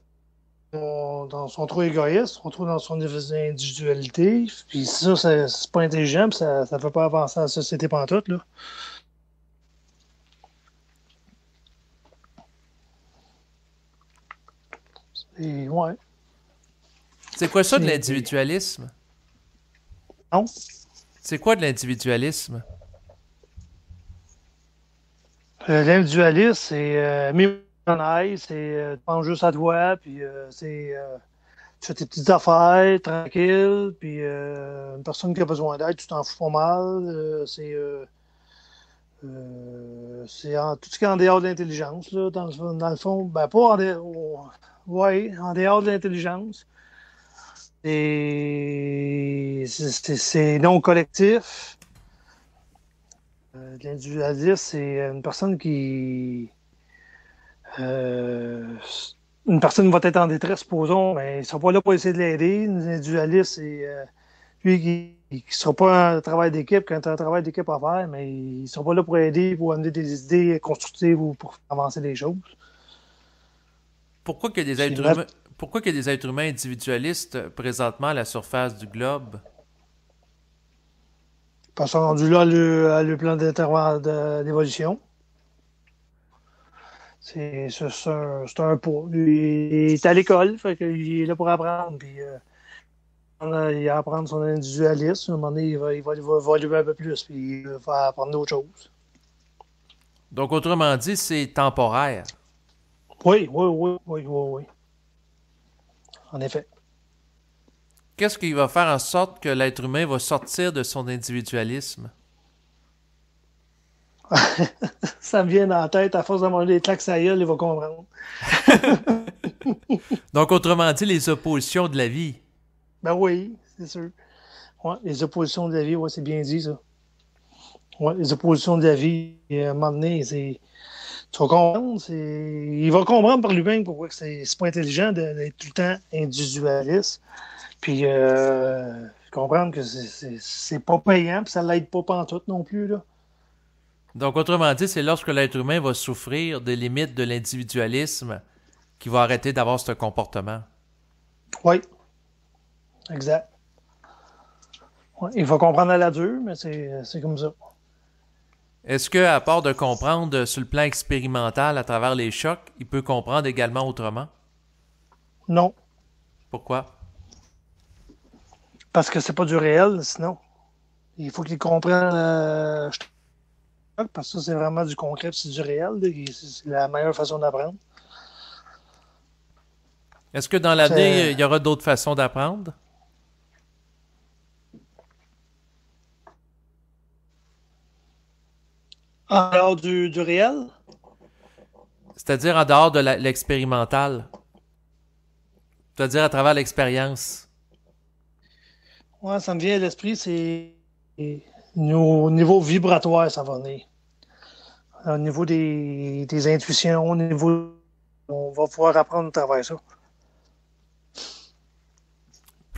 sont trop égoïstes, sont trop dans son individualité. Puis ça, c'est pas intelligent, puis ça ne fait pas avancer la société pantoute, là. Et ouais. C'est quoi ça de C'est- l'individualisme? Non. C'est quoi de l'individualisme? L'individualisme, c'est c'est tu penses juste à toi, puis tu fais tes petites affaires, tranquille, puis une personne qui a besoin d'aide, tu t'en fous pas mal. Tout ce qui est en dehors de l'intelligence, là, dans le fond, ben pas en dehors, ouais, en dehors de l'intelligence. C'est non collectif. L'individualisme, c'est euh, une personne va être en détresse, supposons, mais ils ne sont pas là pour essayer de l'aider. L'individualiste, c'est lui qui ne sera pas un travail d'équipe quand tu as un travail d'équipe à faire, mais ils ne sont pas là pour aider, pour amener des idées constructives ou pour avancer les choses. Pourquoi qu'il y a des Puis, êtres humains, pourquoi qu'il y a des êtres humains individualistes présentement à la surface du globe? parce qu'on rendu là à le plan d'évolution. C'est un pot. Lui, il est à l'école, fait qu'il est là pour apprendre. Puis, il va apprendre son individualisme. À un moment donné, il va évoluer un peu plus, puis il va apprendre d'autres choses. Donc, autrement dit, c'est temporaire. Oui, oui, oui, oui, oui, oui. En effet. Qu'est-ce qui va faire en sorte que l'être humain va sortir de son individualisme? Ça me vient dans la tête, à force de manger des claques à gueule, il va comprendre. Donc, autrement dit, les oppositions de la vie. Ben oui, c'est sûr. Ouais, les oppositions de la vie, ouais, c'est bien dit, ça. Ouais, les oppositions de la vie, à un moment donné, tu vas comprendre, il va comprendre par lui-même pourquoi que c'est pas intelligent d'être tout le temps individualiste. Puis, comprendre que c'est pas payant, puis ça l'aide pas pantoute non plus, là. Donc, autrement dit, c'est lorsque l'être humain va souffrir des limites de l'individualisme qu'il va arrêter d'avoir ce comportement. Oui, exact. Ouais, il va comprendre à la dure, mais c'est comme ça. Est-ce que, à part de comprendre sur le plan expérimental à travers les chocs, il peut comprendre également autrement? Non, Pourquoi? parce que c'est pas du réel, sinon. Il faut qu'il comprenne parce que ça, c'est vraiment du concret, puis c'est du réel, là, c'est la meilleure façon d'apprendre. Est-ce que dans l'avenir, C'est il y aura d'autres façons d'apprendre? en dehors du réel. C'est-à-dire en dehors de l'expérimental. C'est-à-dire à travers l'expérience. Ouais, ça me vient à l'esprit, c'est au niveau vibratoire, ça va venir. Au niveau des intuitions, au niveau. On va pouvoir apprendre à travers ça.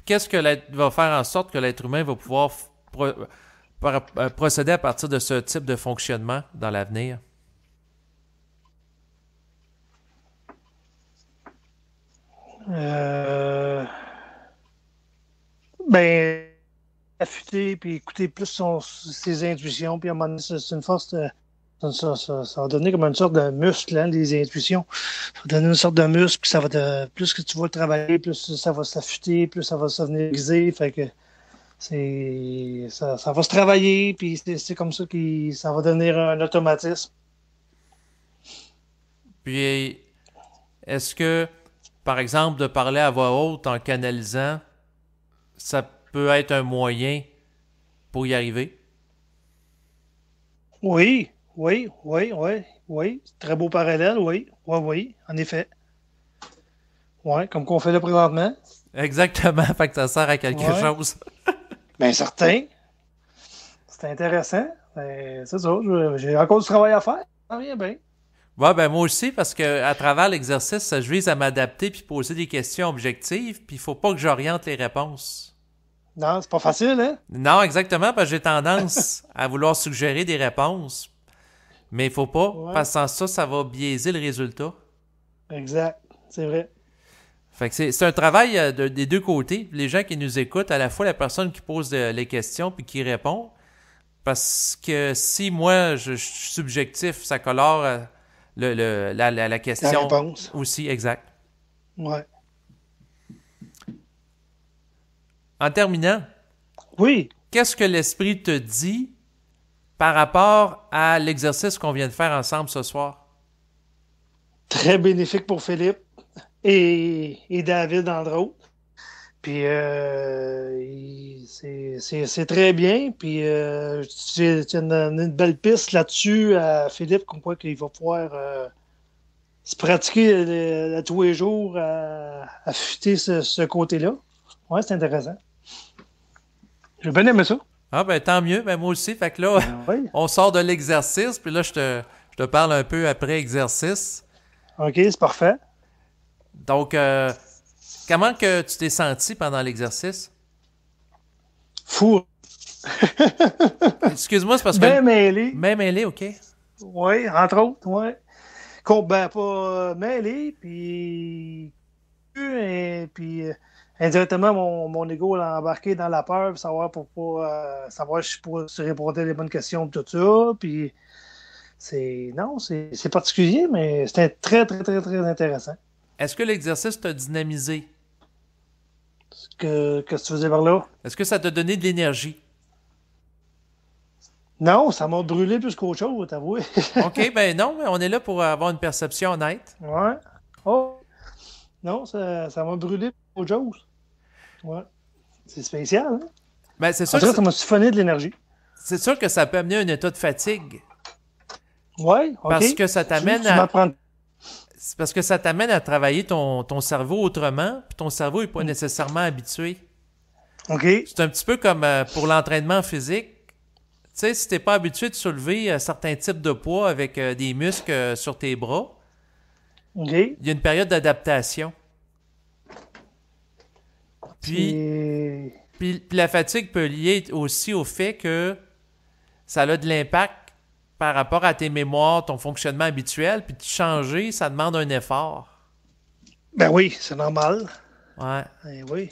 Qu'est-ce que va faire en sorte que l'être humain va pouvoir procéder à partir de ce type de fonctionnement dans l'avenir? Euh, ben, affûter puis écouter plus ses intuitions, puis à un moment donné, c'est une force ça va donner comme une sorte de muscle, hein, les intuitions. Ça va donner une sorte de muscle, puis plus que tu vas le travailler, plus ça va s'affûter, plus ça va se venir aiguiser. Fait que ça va se travailler, puis c'est comme ça que ça va devenir un automatisme. Puis, est-ce que, par exemple, de parler à voix haute en canalisant, ça peut être un moyen pour y arriver? Oui, oui, oui, oui, oui. Très beau parallèle, oui, oui, oui, en effet. Oui, comme qu'on fait là présentement. Exactement, fait que ça sert à quelque Oui, chose. bien certain. C'est intéressant. C'est ça, j'ai encore du travail à faire. Ça vient bien. Ouais, ben moi aussi, parce que à travers l'exercice, je vise à m'adapter puis poser des questions objectives, puis il faut pas que j'oriente les réponses. Non, c'est pas facile, hein? Non, exactement, parce que j'ai tendance à vouloir suggérer des réponses, mais il faut pas, Oui, parce que sans ça, ça va biaiser le résultat. exact. C'est vrai. Fait que c'est un travail des deux côtés. Les gens qui nous écoutent, à la fois la personne qui pose les questions puis qui répond. Parce que si moi, je suis subjectif, ça colore la question. La réponse. Aussi, exact. Ouais. En terminant, Oui. qu'est-ce que l'esprit te dit par rapport à l'exercice qu'on vient de faire ensemble ce soir? Très bénéfique pour Philippe et David, entre autres. Puis c'est très bien. Puis j'ai une belle piste là-dessus à Philippe, comme quoi qu'il va pouvoir se pratiquer à tous les jours à affûter ce côté-là. Ouais, c'est intéressant. J'ai bien aimé ça. Ah ben tant mieux, ben moi aussi. Fait que là, Oui. on sort de l'exercice, puis là, je te parle un peu après exercice. OK, c'est parfait. Donc, comment que tu t'es senti pendant l'exercice? Fou. Excuse-moi, c'est parce que... Bien mêlé. Bien mêlé, OK. Oui, entre autres, oui. Ben, pas mêlé, puis indirectement, mon ego l'a embarqué dans la peur, pour savoir pour pas savoir si je pourrais se répondre les bonnes questions, tout ça. Puis c'est particulier, mais c'était très, très, très, très intéressant. Est-ce que l'exercice t'a dynamisé? Qu'est-ce que tu faisais par là? Est-ce que ça t'a donné de l'énergie? Non, ça m'a brûlé plus qu'autre chose, t'avoues. OK, ben non, mais on est là pour avoir une perception honnête. Ouais. Oh. Non, ça m'a brûlé plus qu'autre chose. Ouais. C'est spécial, hein? Ben, c'est En sûr tout cas, que ça m'a siphonné de l'énergie. c'est sûr que ça peut amener un état de fatigue. Oui, OK. Parce que ça t'amène Tu à... m'apprends. C'est parce que ça t'amène à travailler ton cerveau autrement, puis ton cerveau n'est pas nécessairement habitué. OK. C'est un petit peu comme pour l'entraînement physique. Tu sais, si t'es pas habitué de soulever certains types de poids avec des muscles sur tes bras, OK. il y a une période d'adaptation. Puis la fatigue peut lier aussi au fait que ça a de l'impact par rapport à tes mémoires, ton fonctionnement habituel, puis de changer, ça demande un effort. Ben oui, c'est normal. Ouais. Ben oui.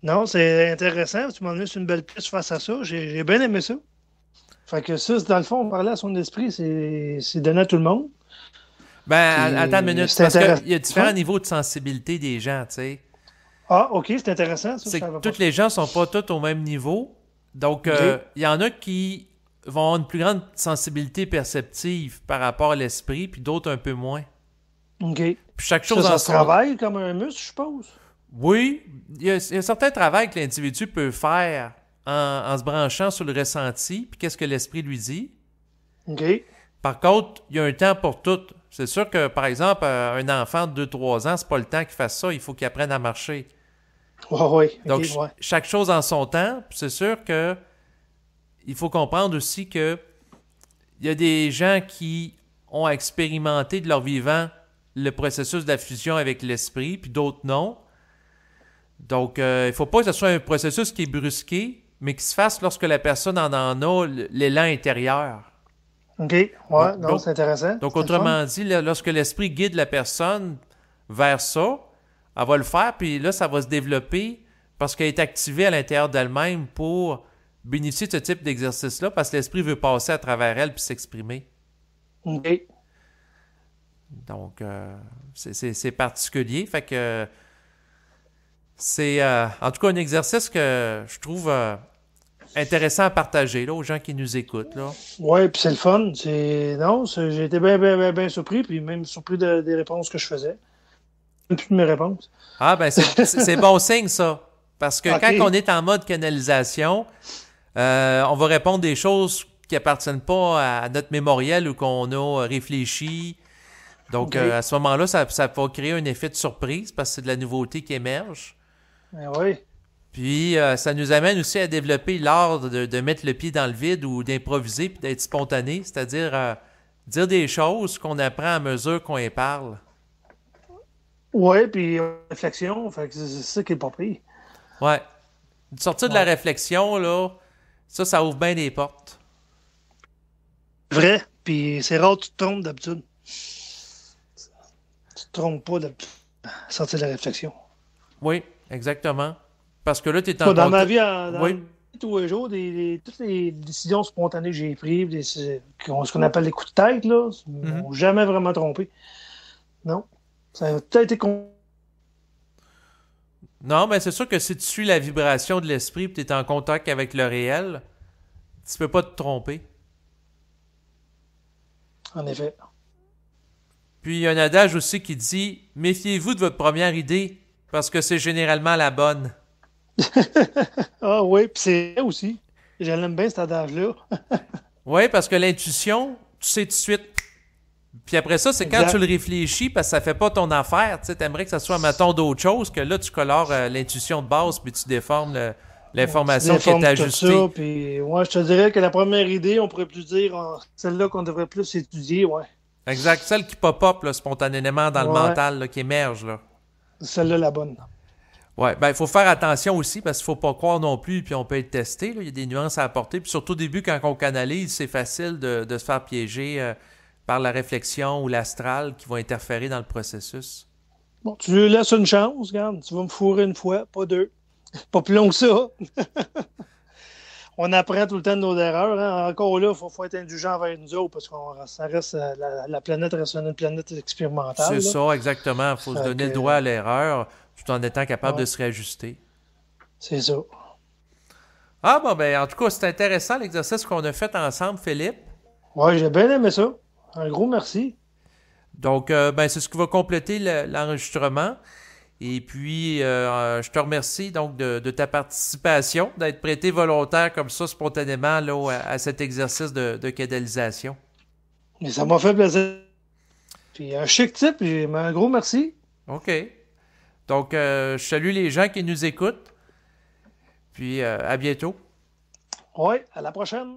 Non, c'est intéressant. Tu m'as donné sur une belle piste face à ça. J'ai bien aimé ça. Fait que ça, dans le fond, on parlait à son esprit, c'est donné à tout le monde. Ben, Puis, attends une minute, c'est parce intéressant. qu'il y a différents niveaux de sensibilité des gens, tu sais. Ah, OK, c'est intéressant. Ça, C'est je que savais pas tous les gens sont pas tous au même niveau. Donc, OK. il y en a qui vont avoir une plus grande sensibilité perceptive par rapport à l'esprit, puis d'autres un peu moins. OK. Puis chaque chose Ça en se son... travaille comme un muscle, je suppose. Oui, il y a certains travaux que l'individu peut faire en se branchant sur le ressenti, puis qu'est-ce que l'esprit lui dit. OK. Par contre, il y a un temps pour tout. C'est sûr que, par exemple, un enfant de 2-3 ans, c'est pas le temps qu'il fasse ça, il faut qu'il apprenne à marcher. Oui. Donc, OK, ouais. chaque chose en son temps. Puis c'est sûr que il faut comprendre aussi que il y a des gens qui ont expérimenté de leur vivant le processus de la fusion avec l'esprit, puis d'autres non. Donc, il ne faut pas que ce soit un processus qui est brusqué, mais qui se fasse lorsque la personne en a l'élan intérieur. OK. Ouais, Donc, c'est intéressant. Donc, C'est le fun. autrement dit, lorsque l'esprit guide la personne vers ça, elle va le faire, puis là, ça va se développer parce qu'elle est activée à l'intérieur d'elle-même pour bénéficier de ce type d'exercice-là, parce que l'esprit veut passer à travers elle puis s'exprimer. OK. Donc, c'est particulier. Fait que c'est en tout cas un exercice que je trouve intéressant à partager là, aux gens qui nous écoutent. Là. Ouais, puis c'est le fun. J'ai été bien surpris, puis même surpris des réponses que je faisais. Plus de mes réponses. Ah, ben c'est bon signe, ça. Parce que OK. quand on est en mode canalisation, on va répondre des choses qui appartiennent pas à notre mémoriel ou qu'on a réfléchi. Donc, OK. à ce moment-là, ça va créer un effet de surprise parce que c'est de la nouveauté qui émerge. Ben oui. Puis, ça nous amène aussi à développer l'art de mettre le pied dans le vide ou d'improviser puis d'être spontané, c'est-à-dire dire des choses qu'on apprend à mesure qu'on les parle. Ouais, puis réflexion, fait que c'est ça qui est pas pris. Ouais. De sortir de la réflexion, là, ça ouvre bien des portes. Vrai, puis c'est rare que tu te trompes d'habitude. Tu te trompes pas d'habitude. Sortir de la réflexion. Oui, exactement. Parce que là, tu es Moi, en dans ma contact. vie, dans Oui. tous les jours, toutes les décisions spontanées que j'ai prises, ce qu'on appelle les coups de tête, là, ne Mhm. m'ont jamais vraiment trompé. Non. Ça a peut-être été Non, mais c'est sûr que si tu suis la vibration de l'esprit et tu es en contact avec le réel, tu peux pas te tromper. en effet. Puis il y a un adage aussi qui dit méfiez-vous de votre première idée parce que c'est généralement la bonne. Ah oui, puis c'est vrai aussi. Je l'aime bien cet adage-là. Oui, parce que l'intuition, tu sais tout de suite. Puis après ça, c'est quand tu Exact. le réfléchis parce que ça fait pas ton affaire. Tu sais, t'aimerais que ça soit, mettons, d'autres choses, que là, tu colores l'intuition de base puis tu déformes Tu l'information qui est déformes tout ajustée. ça, puis ouais, je te dirais que la première idée, on pourrait plus dire celle-là qu'on devrait plus étudier, ouais. Exact. Celle qui pop-up là, spontanément dans le Ouais, mental, là, qui émerge. Là. celle-là la bonne. Ouais, ben il faut faire attention aussi parce qu'il faut pas croire non plus, puis on peut être testé. Là. Il y a des nuances à apporter. Puis surtout au début, quand on canalise, c'est facile de se faire piéger par la réflexion ou l'astral qui vont interférer dans le processus. Bon, tu lui laisses une chance, regarde, tu vas me fourrer une fois, pas deux. Pas plus long que ça. On apprend tout le temps de nos erreurs. Hein. Encore là, faut être indulgent envers nous autres parce que ça reste la planète reste une planète C'est expérimentale. Là. ça, exactement. Il faut se Fait donner le que, droit à l'erreur tout en étant capable de ouais, se réajuster. c'est ça. Ah bon, ben en tout cas, c'est intéressant l'exercice qu'on a fait ensemble, Philippe. Ouais, j'ai bien aimé ça. Un gros merci. Donc, ben, c'est ce qui va compléter l'enregistrement. Et puis, je te remercie donc de ta participation, d'être prêté volontaire comme ça, spontanément, là, à cet exercice de canalisation. Mais ça m'a fait plaisir. Puis un chic type, mais un gros merci. OK. Donc, je salue les gens qui nous écoutent. Puis, à bientôt. Ouais, à la prochaine.